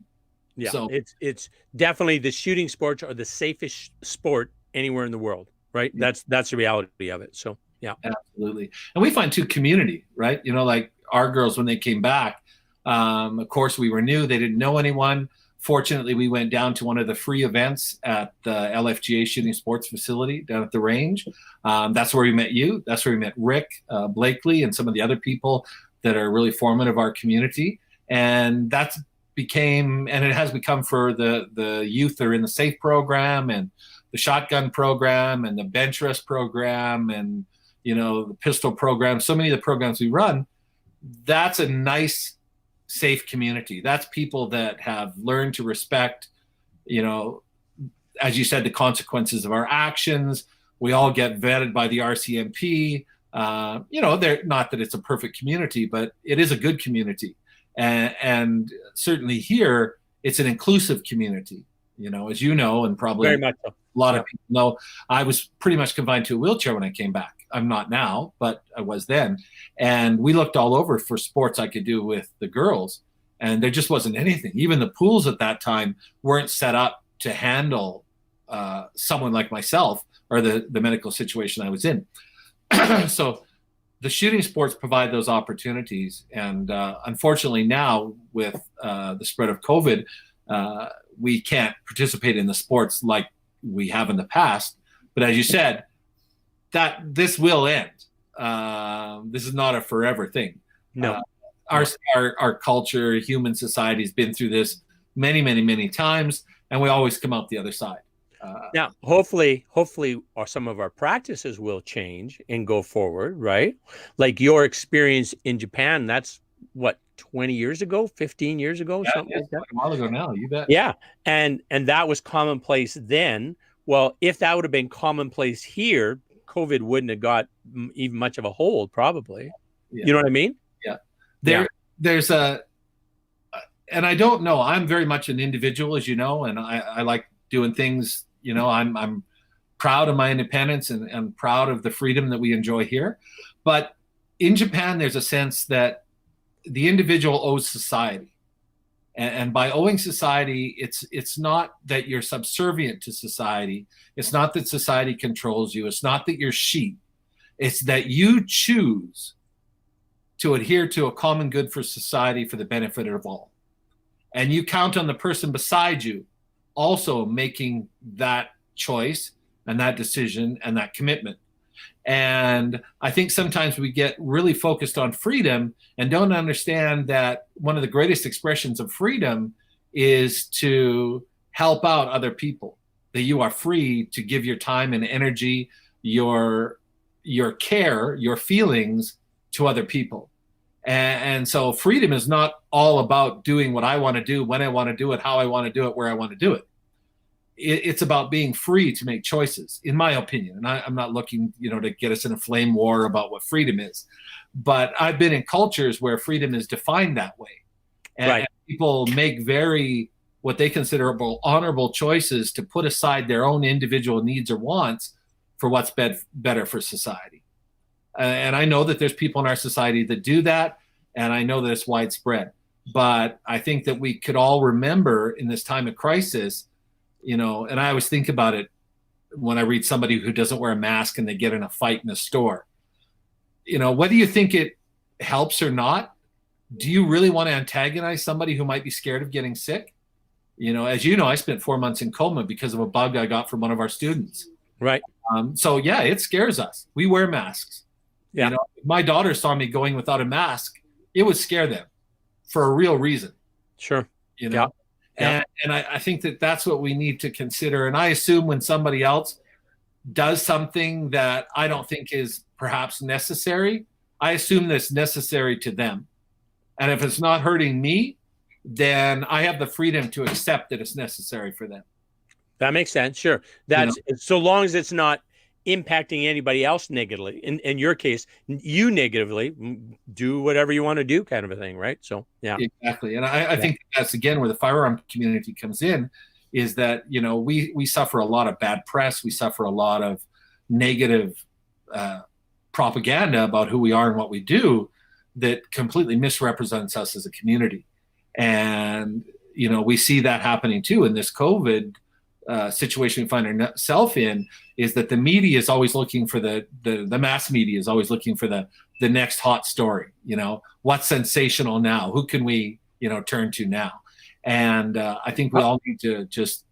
Speaker 1: Yeah,
Speaker 2: so
Speaker 1: it's definitely, the shooting sports are the safest sport anywhere in the world, right? Yeah. That's the reality of it. So yeah,
Speaker 2: absolutely. And we find too, community, right? Like our girls, when they came back, of course we were new, they didn't know anyone. Fortunately, we went down to one of the free events at the LFGA shooting sports facility down at the range. That's where we met you. That's where we met Rick Blakely and some of the other people that are really formative of our community. And that's became, and it has become, for the youth that are in the SAFE program and the shotgun program and the bench rest program and, the pistol program, so many of the programs we run, that's a nice, safe community. That's people that have learned to respect, as you said, the consequences of our actions. We all get vetted by the RCMP. They're not that it's a perfect community, but it is a good community. And certainly here, it's an inclusive community, as you know, and probably
Speaker 1: very much so.
Speaker 2: A lot of people know. I was pretty much confined to a wheelchair when I came back. I'm not now, but I was then. And we looked all over for sports I could do with the girls, and there just wasn't anything. Even the pools at that time weren't set up to handle someone like myself or the medical situation I was in. So the shooting sports provide those opportunities. And unfortunately now, with the spread of COVID, we can't participate in the sports like we have in the past. But as you said, that this will end. This is not a forever thing.
Speaker 1: No.
Speaker 2: our, our culture, human society has been through this many, many, many times, and we always come out the other side.
Speaker 1: Now, hopefully, some of our practices will change and go forward, right? Like your experience in Japan, that's what, 20 years ago, 15 years ago, something like that.
Speaker 2: A while ago now, you bet.
Speaker 1: Yeah, and that was commonplace then. Well, if that would have been commonplace here, COVID wouldn't have got even much of a hold, probably.
Speaker 2: Yeah.
Speaker 1: You know what I mean?
Speaker 2: Yeah. There's and I don't know. I'm very much an individual, as you know, and I like doing things. You know, I'm proud of my independence and proud of the freedom that we enjoy here. But in Japan, there's a sense that the individual owes society. And by owing society, it's not that you're subservient to society. It's not that society controls you. It's not that you're sheep. It's that you choose to adhere to a common good for society for the benefit of all. And you count on the person beside you also making that choice and that decision and that commitment. And I think sometimes we get really focused on freedom and don't understand that one of the greatest expressions of freedom is to help out other people, that you are free to give your time and energy, your care, your feelings to other people. And so freedom is not all about doing what I want to do, when I want to do it, how I want to do it, where I want to do it. It's about being free to make choices, in my opinion. And I'm not looking, to get us in a flame war about what freedom is. But I've been in cultures where freedom is defined that way. And people make very, what they consider honorable choices to put aside their own individual needs or wants for what's better for society. And I know that there's people in our society that do that, and I know that it's widespread. But I think that we could all remember in this time of crisis, and I always think about it when I read somebody who doesn't wear a mask and they get in a fight in a store. Whether you think it helps or not, do you really want to antagonize somebody who might be scared of getting sick? As you know, I spent 4 months in coma because of a bug I got from one of our students.
Speaker 1: Right.
Speaker 2: So yeah, it scares us. We wear masks.
Speaker 1: Yeah.
Speaker 2: If my daughter saw me going without a mask, it would scare them for a real reason.
Speaker 1: Sure.
Speaker 2: Yeah. And I think that that's what we need to consider. And I assume when somebody else does something that I don't think is perhaps necessary, I assume that's necessary to them. And if it's not hurting me, then I have the freedom to accept that it's necessary for them.
Speaker 1: That makes sense. Sure. That's so long as it's not impacting anybody else negatively. In your case, you negatively, do whatever you want to do, kind of a thing, right? So yeah,
Speaker 2: exactly. And I think that's again where the firearm community comes in, is that we suffer a lot of bad press, we suffer a lot of negative propaganda about who we are and what we do that completely misrepresents us as a community. And we see that happening too in this COVID situation we find ourselves in, is that the media is always looking for the mass media is always looking for the next hot story. What's sensational now? Who can we turn to now? And I think we all need to just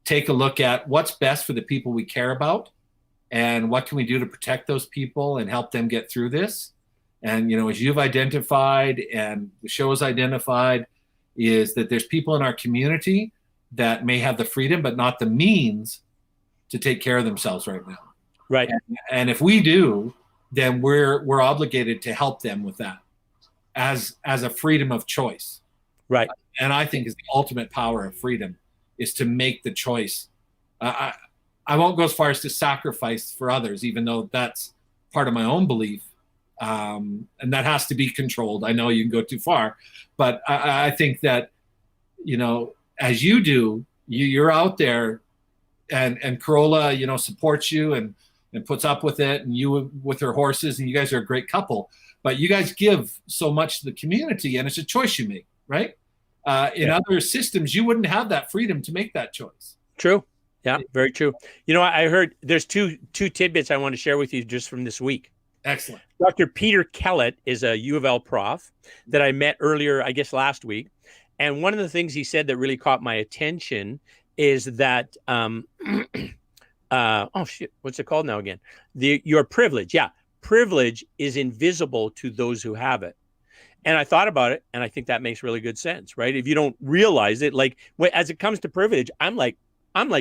Speaker 2: take a look at what's best for the people we care about, and what can we do to protect those people and help them get through this. And as you've identified and the show has identified, is that there's people in our community that may have the freedom but not the means to take care of themselves right now.
Speaker 1: Right.
Speaker 2: And if we do, then we're obligated to help them with that as a freedom of choice.
Speaker 1: Right.
Speaker 2: And I think is the ultimate power of freedom is to make the choice. I won't go as far as to sacrifice for others, even though that's part of my own belief. And that has to be controlled. I know you can go too far, but I think that, as you do, you're out there, and Corolla, supports you and puts up with it, and you with her horses, and you guys are a great couple. But you guys give so much to the community, and it's a choice you make, right? In other systems, you wouldn't have that freedom to make that choice.
Speaker 1: True. Yeah, very true. I heard there's two tidbits I want to share with you just from this week.
Speaker 2: Excellent.
Speaker 1: Dr. Peter Kellett is a U of L prof that I met earlier, I guess last week. And one of the things he said that really caught my attention is that, oh shit, what's it called now again? Your privilege. Yeah. Privilege is invisible to those who have it. And I thought about it, and I think that makes really good sense, right? If you don't realize it, like as it comes to privilege, I'm like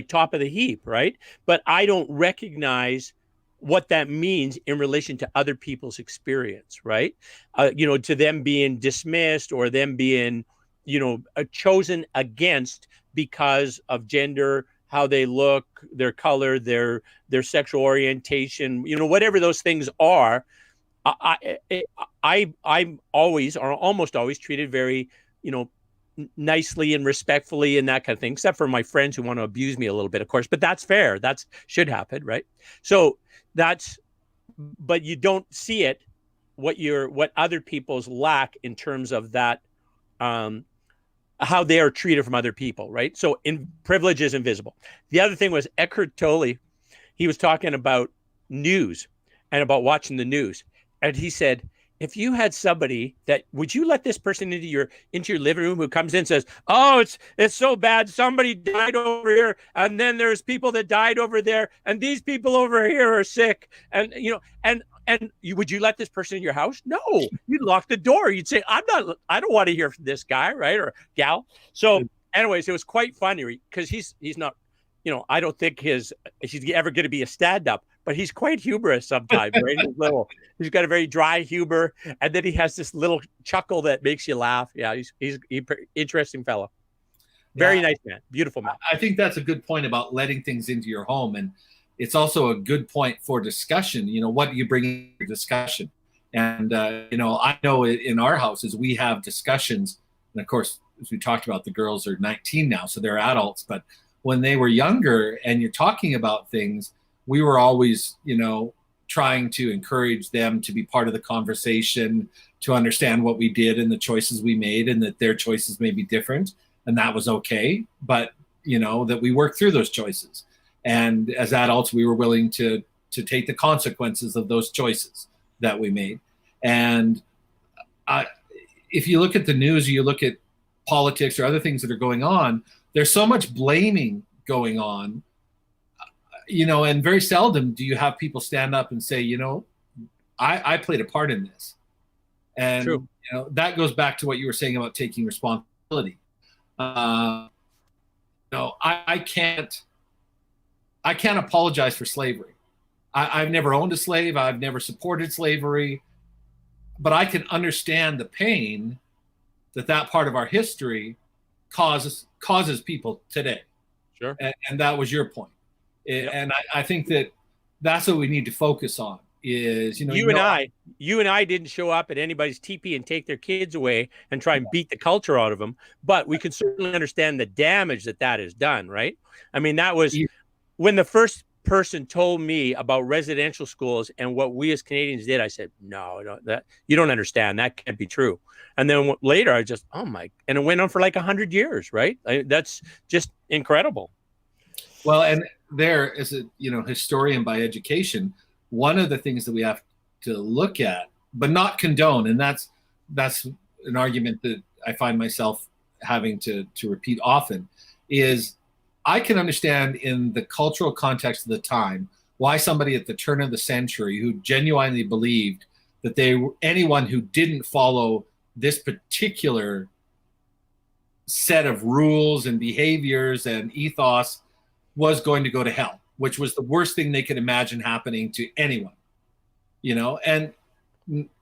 Speaker 1: top of the heap, right? But I don't recognize what that means in relation to other people's experience, right? To them being dismissed or them being, chosen against because of gender, how they look, their color, their sexual orientation, whatever those things are. I'm always or almost always treated very, nicely and respectfully and that kind of thing, except for my friends who want to abuse me a little bit, of course. But that's fair. That should happen, right? So but you don't see it what other people's lack in terms of that, how they are treated from other people, right? So privilege is invisible. The other thing was Eckhart Tolle. He was talking about news and about watching the news. And he said, if you had somebody would you let this person into your living room who comes in and says, oh, it's so bad, somebody died over here, and then there's people that died over there, and these people over here are sick, and would you let this person in your house? No, you'd lock the door. You'd say, I don't want to hear from this guy, right, or gal. So anyways, it was quite funny because he's not, I don't think he's ever going to be a stand-up, but he's quite humorous sometimes, right? He's got a very dry humor, and then he has this little chuckle that makes you laugh. Yeah, he's interesting fellow. Very nice man, beautiful man.
Speaker 2: I think that's a good point about letting things into your home, and it's also a good point for discussion. What do you bring in your discussion? And I know in our houses we have discussions, and of course, as we talked about, the girls are 19 now, so they're adults, but when they were younger and you're talking about things, we were always, trying to encourage them to be part of the conversation, to understand what we did and the choices we made, and that their choices may be different, and that was okay. But, that we worked through those choices. And as adults, we were willing to take the consequences of those choices that we made. And if you look at the news, you look at politics or other things that are going on, there's so much blaming going on, and very seldom do you have people stand up and say, I played a part in this. And,
Speaker 1: True.
Speaker 2: That goes back to what you were saying about taking responsibility. I can't apologize for slavery. I've never owned a slave. I've never supported slavery, but I can understand the pain that part of our history causes people today.
Speaker 1: Sure.
Speaker 2: And that was your point. Yep. And I think that's what we need to focus on is, you and
Speaker 1: I didn't show up at anybody's teepee and take their kids away and try and beat the culture out of them, but we can certainly understand the damage that has done, right? I mean, that was when the first person told me about residential schools and what we as Canadians did. I said, no, that you don't understand. That can't be true. And then later I just, and it went on for like 100 years, right? That's just incredible.
Speaker 2: Well, and there is a historian by education. One of the things that we have to look at, but not condone, and that's an argument that I find myself having to repeat often, is I can understand in the cultural context of the time why somebody at the turn of the century who genuinely believed that anyone who didn't follow this particular set of rules and behaviors and ethos was going to go to hell, which was the worst thing they could imagine happening to anyone, and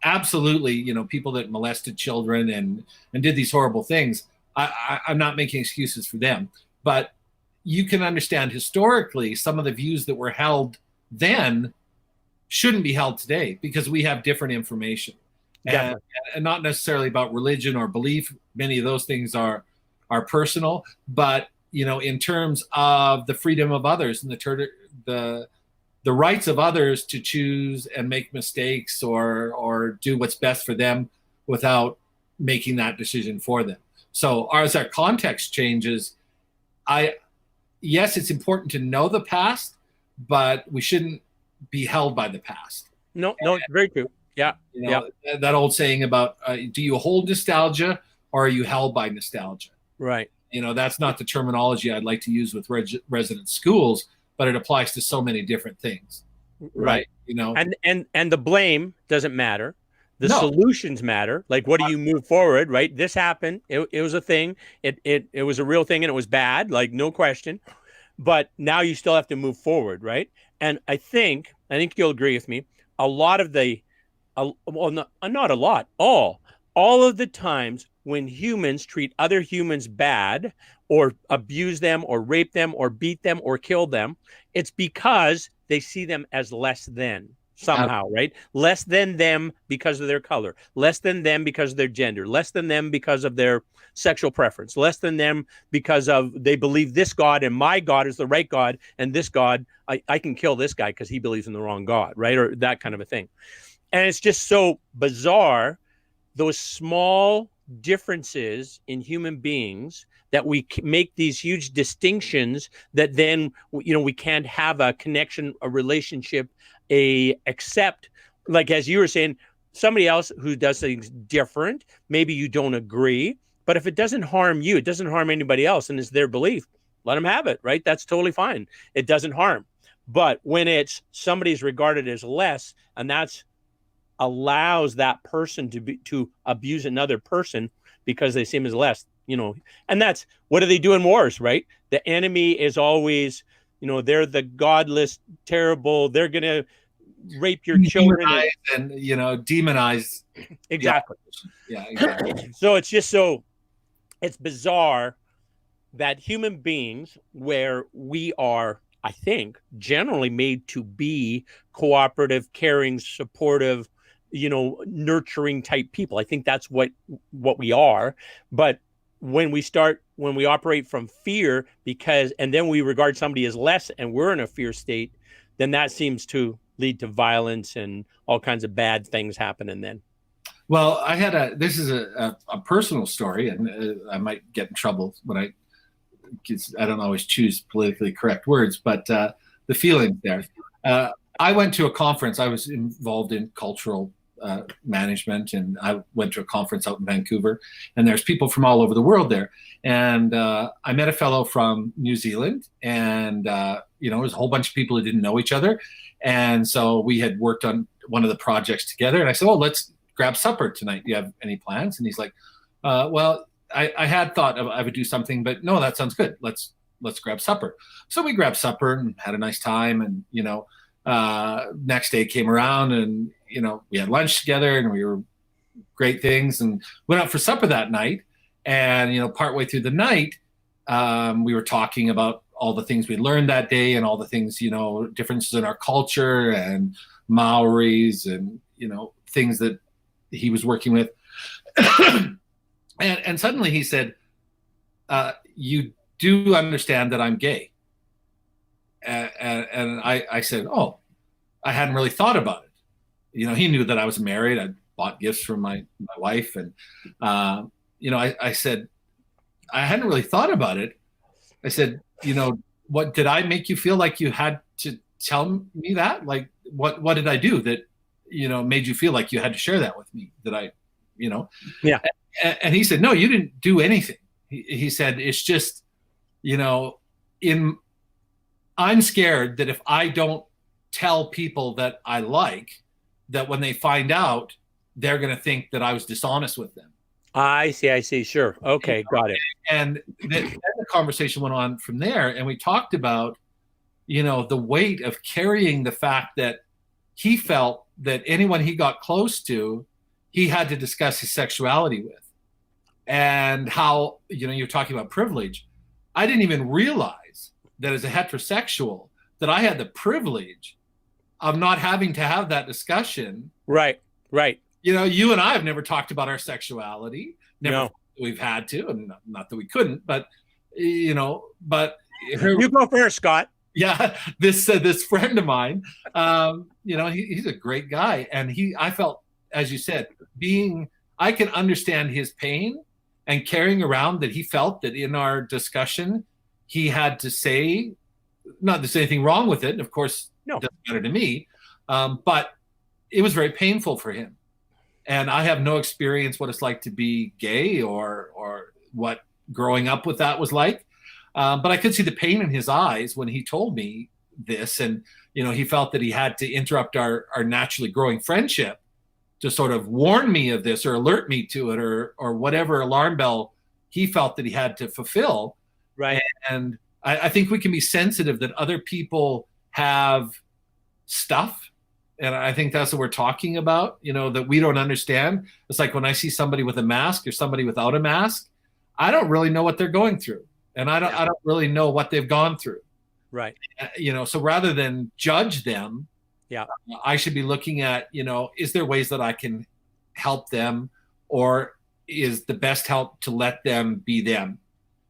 Speaker 2: absolutely, people that molested children and did these horrible things. I'm not making excuses for them, but you can understand historically some of the views that were held then shouldn't be held today because we have different information, and not necessarily about religion or belief. Many of those things are personal, but in terms of the freedom of others and the rights of others to choose and make mistakes or do what's best for them without making that decision for them. So as our context changes, yes, it's important to know the past, but we shouldn't be held by the past.
Speaker 1: No, very true. Yeah.
Speaker 2: That old saying about, do you hold nostalgia or are you held by nostalgia?
Speaker 1: Right.
Speaker 2: That's not the terminology I'd like to use with resident schools, but it applies to so many different things. Right.
Speaker 1: And the blame doesn't matter. The
Speaker 2: No.
Speaker 1: solutions matter. Like, what do you move forward, right? This happened. It was a thing. It was a real thing, and it was bad, like, no question. But now you still have to move forward, right? And I think you'll agree with me. A lot of the, well, not a lot, all of the times when humans treat other humans bad, or abuse them, or rape them, or beat them, or kill them, it's because they see them as less than somehow, right? Less than them because of their color, less than them because of their gender, less than them because of their sexual preference, less than them because of they believe this God and my God is the right God, and this God, I can kill this guy because he believes in the wrong God, right? Or that kind of a thing. And it's just so bizarre, those small differences in human beings, that we make these huge distinctions that then, we can't have a connection, a relationship, accept, like, as you were saying, somebody else who does things different, maybe you don't agree, but if it doesn't harm you, it doesn't harm anybody else, and it's their belief, let them have it, right? That's totally fine. It doesn't harm. But when it's somebody's regarded as less, and that's allows that person to abuse another person because they see him as less, and that's, what do they do in wars, right? The enemy is always, they're the godless, terrible, they're gonna rape your children
Speaker 2: and demonize.
Speaker 1: exactly.
Speaker 2: Yeah, exactly.
Speaker 1: So it's bizarre that human beings, where we are, I think, generally made to be cooperative, caring, supportive, nurturing type people. I think that's what we are. But when we operate from fear, and then we regard somebody as less, and we're in a fear state, then that seems to lead to violence and all kinds of bad things happening then.
Speaker 2: Well, this is a personal story, and I might get in trouble when I don't always choose politically correct words, but the feeling there. I went to a conference. I was involved in cultural management, and I went to a conference out in Vancouver, and there's people from all over the world there. And I met a fellow from New Zealand, and there was a whole bunch of people who didn't know each other. And so we had worked on one of the projects together, and I said, "Oh, let's grab supper tonight. Do you have any plans?" And he's like, "Well, I had thought I would do something, but no, that sounds good. Let's grab supper." So we grabbed supper and had a nice time. And, next day came around, and, we had lunch together, and we were great things, and went out for supper that night. And, partway through the night, we were talking about all the things we learned that day, and all the things, differences in our culture, and Maoris, and, things that he was working with. And suddenly he said, "You do understand that I'm gay?" And I said, "Oh, I hadn't really thought about it." He knew that I was married. I bought gifts for my wife. And, I said, "I hadn't really thought about it." I said, "What did I make you feel like you had to tell me that? Like, what did I do that, made you feel like you had to share that with me? That I,
Speaker 1: Yeah.
Speaker 2: And he said, "No, you didn't do anything." He said, "It's just, I'm scared that if I don't tell people that I like, that when they find out, they're going to think that I was dishonest with them."
Speaker 1: I see. Sure. Okay. Got it.
Speaker 2: And then the conversation went on from there, and we talked about, the weight of carrying the fact that he felt that anyone he got close to, he had to discuss his sexuality with. And how, you're talking about privilege. I didn't even realize that as a heterosexual, that I had the privilege of not having to have that discussion.
Speaker 1: Right.
Speaker 2: You and I have never talked about our sexuality. Never.
Speaker 1: No.
Speaker 2: We've had to, and not that we couldn't, but, but.
Speaker 1: You go first, Scott.
Speaker 2: Yeah, this friend of mine, he's a great guy. And I felt, as you said, I can understand his pain, and carrying around that he felt that in our discussion, he had to say, not that there's anything wrong with it, and of course,
Speaker 1: no,
Speaker 2: it doesn't matter to me, but it was very painful for him. And I have no experience what it's like to be gay, or what growing up with that was like. But I could see the pain in his eyes when he told me this, and he felt that he had to interrupt our naturally growing friendship sort of warn me of this or alert me to it, or whatever alarm bell he felt that he had to fulfill.
Speaker 1: Right.
Speaker 2: And I think we can be sensitive that other people have stuff. And I think that's what we're talking about, that we don't understand. It's like when I see somebody with a mask or somebody without a mask, I don't really know what they're going through. And I don't really know what they've gone through.
Speaker 1: Right.
Speaker 2: So rather than judge them, I should be looking at, is there ways that I can help them, or is the best help to let them be them?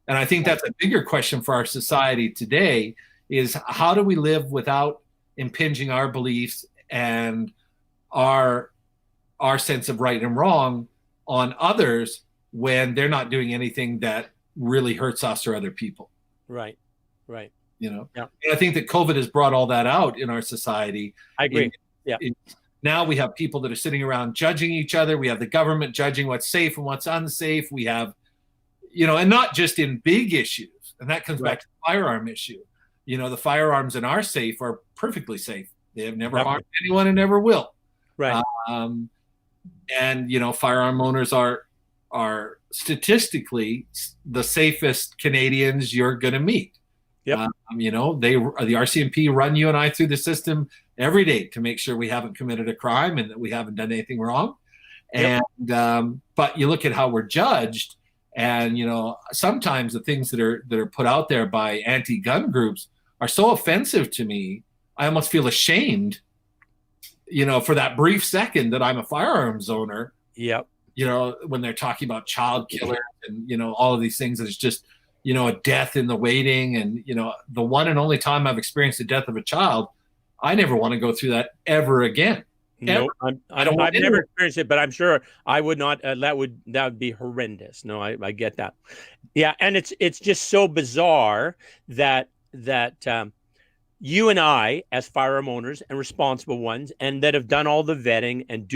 Speaker 2: And I think that's a bigger question for our society today, is how do we live without impinging our beliefs and our sense of right and wrong on others when they're not doing anything that really hurts us or other people.
Speaker 1: Right.
Speaker 2: And I think that COVID has brought all that out in our society.
Speaker 1: I agree.
Speaker 2: Now we have people that are sitting around judging each other. We have the government judging what's safe and what's unsafe. We have, and not just in big issues. And that comes back to the firearm issue. The firearms in our safe are perfectly safe. They have never harmed anyone and never will.
Speaker 1: Right.
Speaker 2: And firearm owners are statistically the safest Canadians you're going to meet.
Speaker 1: Yep.
Speaker 2: The RCMP run you and I through the system every day to make sure we haven't committed a crime and that we haven't done anything wrong.
Speaker 1: Yep.
Speaker 2: And but you look at how we're judged, and sometimes the things that are put out there by anti-gun groups are so offensive to me. I almost feel ashamed, for that brief second that I'm a firearms owner.
Speaker 1: Yep.
Speaker 2: When they're talking about child killers and, all of these things, that it's just, a death in the waiting. And, the one and only time I've experienced the death of a child, I never want to go through that ever again.
Speaker 1: No, I've never experienced it, but I'm sure I would not. That would be horrendous. No, I get that. Yeah. And it's just so bizarre that you and I, as firearm owners and responsible ones, and that have done all the vetting and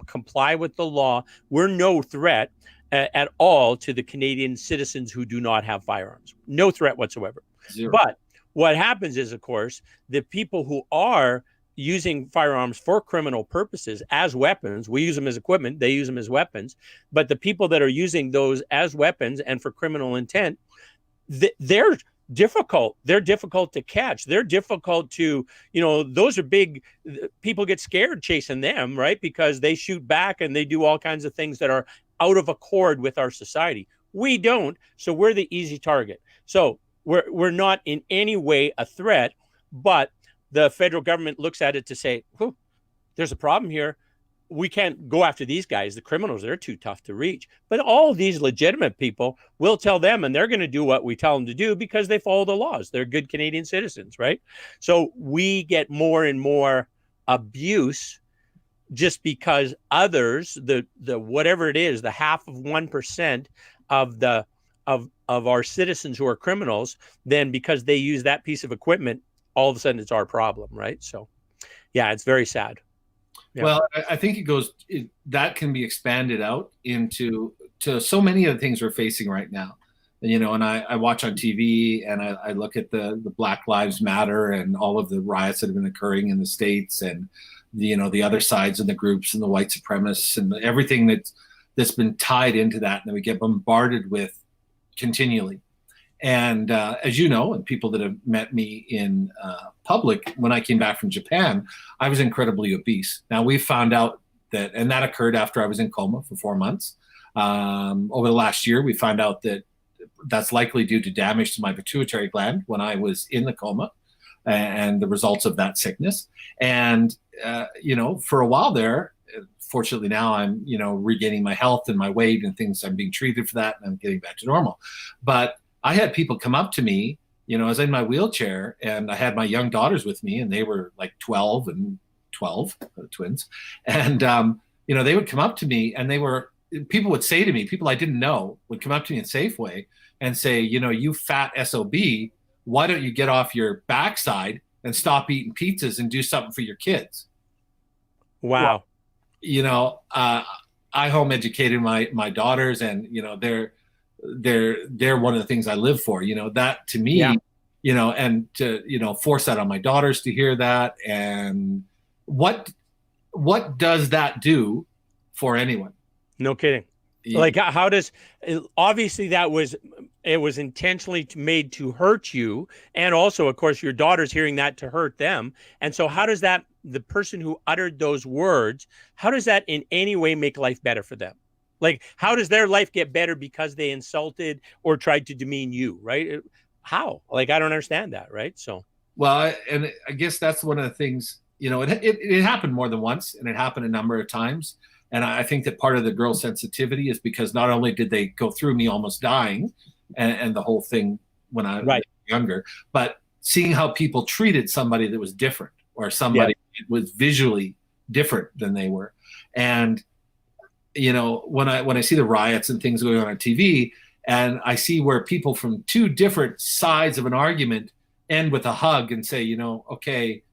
Speaker 1: comply with the law, we're no threat at all to the Canadian citizens who do not have firearms. No threat whatsoever.
Speaker 2: Zero.
Speaker 1: But what happens is, of course, the people who are using firearms for criminal purposes as weapons, we use them as equipment, they use them as weapons, but the people that are using those as weapons and for criminal intent, they're difficult. They're difficult to catch. They're difficult to, those are big, people get scared chasing them, right? Because they shoot back and they do all kinds of things that are out of accord with our society. We don't, so we're the easy target. So we're not in any way a threat, but the federal government looks at it to say, there's a problem here. We can't go after these guys, the criminals, they're too tough to reach. But all these legitimate people will tell them, and they're going to do what we tell them to do because they follow the laws. They're good Canadian citizens, right? So we get more and more abuse just because others, the whatever it is, the 0.5% of our citizens who are criminals, then because they use that piece of equipment, all of a sudden it's our problem, right? So, yeah, it's very sad. Yeah.
Speaker 2: Well, I think that can be expanded out to so many of the things we're facing right now. And I watch on TV and I look at the Black Lives Matter and all of the riots that have been occurring in the States, and the other sides and the groups and the white supremacists and everything that's been tied into that, and that we get bombarded with continually. And as you know, and people that have met me in public, when I came back from Japan, I was incredibly obese. Now we found out that occurred after I was in coma for 4 months. Over the last year, we found out that that's likely due to damage to my pituitary gland when I was in the coma, and the results of that sickness. And for a while there, fortunately now I'm regaining my health and my weight and things. I'm being treated for that, and I'm getting back to normal. But I had people come up to me, I was in my wheelchair, and I had my young daughters with me, and they were like 12 and 12, twins. And, they would come up to me, and people would say to me, people I didn't know would come up to me in Safeway and say, you fat SOB, why don't you get off your backside and stop eating pizzas and do something for your kids?
Speaker 1: Wow.
Speaker 2: Well, I home educated my daughters, and, they're one of the things I live for, that to me, and to, force that on my daughters to hear that. And what does that do for anyone.
Speaker 1: No kidding. Like, how does, obviously it was intentionally made to hurt you. And also, of course, your daughter's hearing that to hurt them. And so how does that, the person who uttered those words, how does that in any way make life better for them? Like, how does their life get better because they insulted or tried to demean you, right? How? Like, I don't understand that, right? So.
Speaker 2: Well, and I guess that's one of the things, you know, it happened more than once, and it happened a number of times. And I think that part of the girl's sensitivity is because not only did they go through me almost dying and the whole thing when I was younger, but seeing how people treated somebody that was different, or somebody that was visually different than they were. And, you know, when I see the riots and things going on TV, and I see where people from two different sides of an argument end with a hug and say, you know, okay,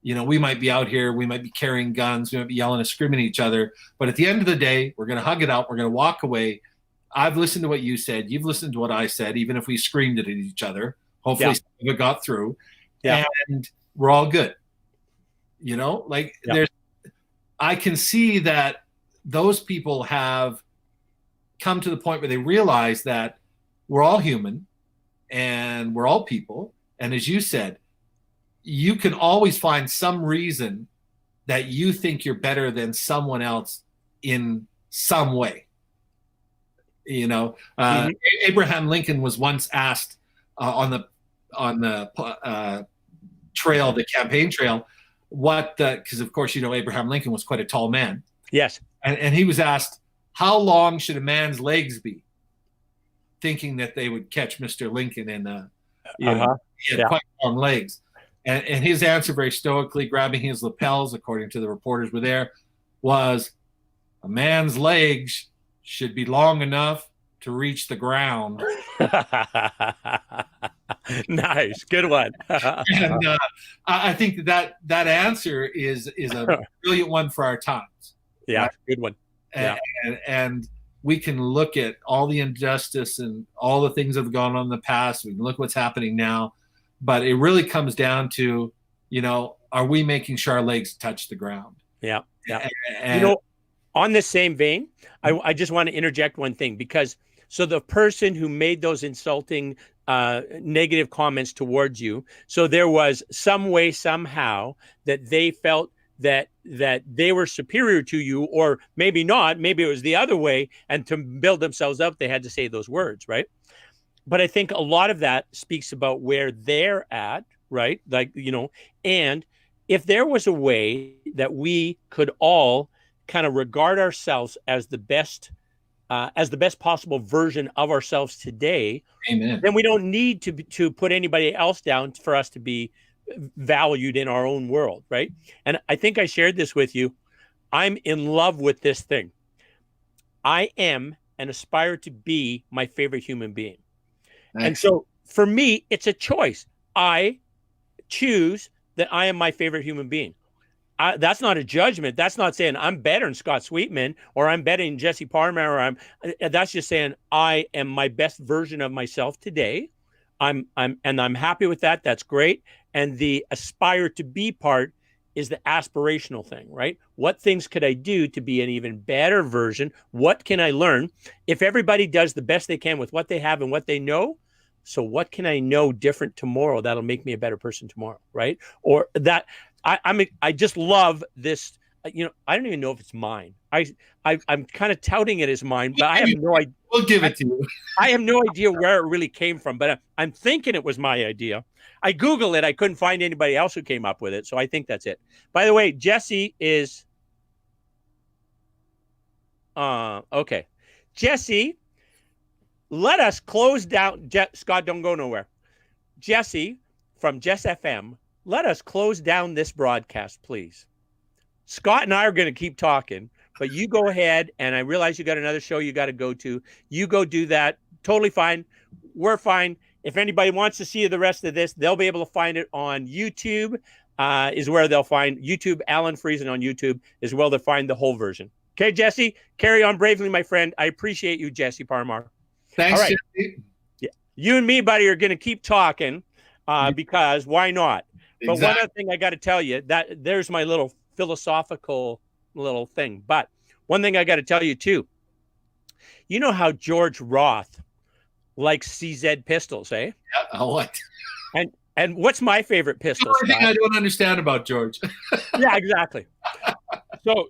Speaker 2: you know, we might be out here, we might be carrying guns, we might be yelling and screaming at each other, but at the end of the day, we're going to hug it out, we're going to walk away. I've listened to what you said, you've listened to what I said, even if we screamed it at each other. Hopefully some of it got through, and we're all good. You know, like I can see that those people have come to the point where they realize that we're all human and we're all people. And as you said, you can always find some reason that you think you're better than someone else in some way. You know, Abraham Lincoln was once asked on the trail, the campaign trail, because of course, you know, Abraham Lincoln was quite a tall man.
Speaker 1: Yes.
Speaker 2: And he was asked, how long should a man's legs be? Thinking that they would catch Mr. Lincoln in he had quite long legs. And his answer, very stoically, grabbing his lapels, according to the reporters were there, was, a man's legs should be long enough to reach the ground.
Speaker 1: Nice. Good one.
Speaker 2: And I think that answer is a brilliant one for our times.
Speaker 1: Yeah, right? Good one.
Speaker 2: And we can look at all the injustice and all the things that have gone on in the past. We can look what's happening now. But it really comes down to, you know, are we making sure our legs touch the ground?
Speaker 1: Yeah.
Speaker 2: And,
Speaker 1: you know, on the same vein, I just want to interject one thing, because so the person who made those insulting negative comments towards you, so there was some way, somehow, that they felt that they were superior to you, or maybe not, maybe it was the other way, and to build themselves up, they had to say those words, right? But I think a lot of that speaks about where they're at, right? Like, you know, and if there was a way that we could all kind of regard ourselves as the best possible version of ourselves today,
Speaker 2: Amen,
Speaker 1: then we don't need to put anybody else down for us to be valued in our own world, right? And I think I shared this with you. I'm in love with this thing. I am and aspire to be my favorite human being. Nice. And so for me, it's a choice. I choose that I am my favorite human being. That's not a judgment. That's not saying I'm better than Scott Sweetman or I'm better than Jesse Parmer, or that's just saying I am my best version of myself today. I'm happy with that. That's great. And the aspire to be part is the aspirational thing, right? What things could I do to be an even better version? What can I learn? If everybody does the best they can with what they have and what they know, so what can I know different tomorrow that'll make me a better person tomorrow, right? Or that I just love this. You know, I don't even know if it's mine. I'm kind of touting it as mine, but I have no idea.
Speaker 2: We'll give it to you.
Speaker 1: I have no idea where it really came from, but I'm thinking it was my idea. I Googled it. I couldn't find anybody else who came up with it, so I think that's it. By the way, Jesse is okay. Jesse, let us close down. Scott, don't go nowhere. Jesse from Jess FM, let us close down this broadcast, please. Scott and I are going to keep talking, but you go ahead, and I realize you got another show you got to go to. You go do that. Totally fine. We're fine. If anybody wants to see the rest of this, they'll be able to find it on YouTube, is where they'll find YouTube. Alan Friesen on YouTube is where they'll find the whole version. Okay, Jesse, carry on bravely, my friend. I appreciate you, Jesse Parmar.
Speaker 2: Thanks,
Speaker 1: all right.
Speaker 2: Jesse.
Speaker 1: Yeah. You and me, buddy, are going to keep talking because why not? Exactly. But one other thing I got to tell you, that there's my little philosophical little thing. But one thing I got to tell you too. You know how George Roth likes CZ pistols, eh?
Speaker 2: Yeah, what?
Speaker 1: And what's my favorite pistol?
Speaker 2: The only thing I don't understand about George.
Speaker 1: Yeah, exactly. So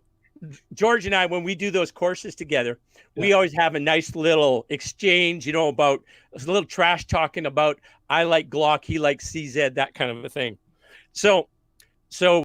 Speaker 1: George and I, when we do those courses together, we always have a nice little exchange, about a little trash talking about I like Glock, he likes CZ, that kind of a thing. So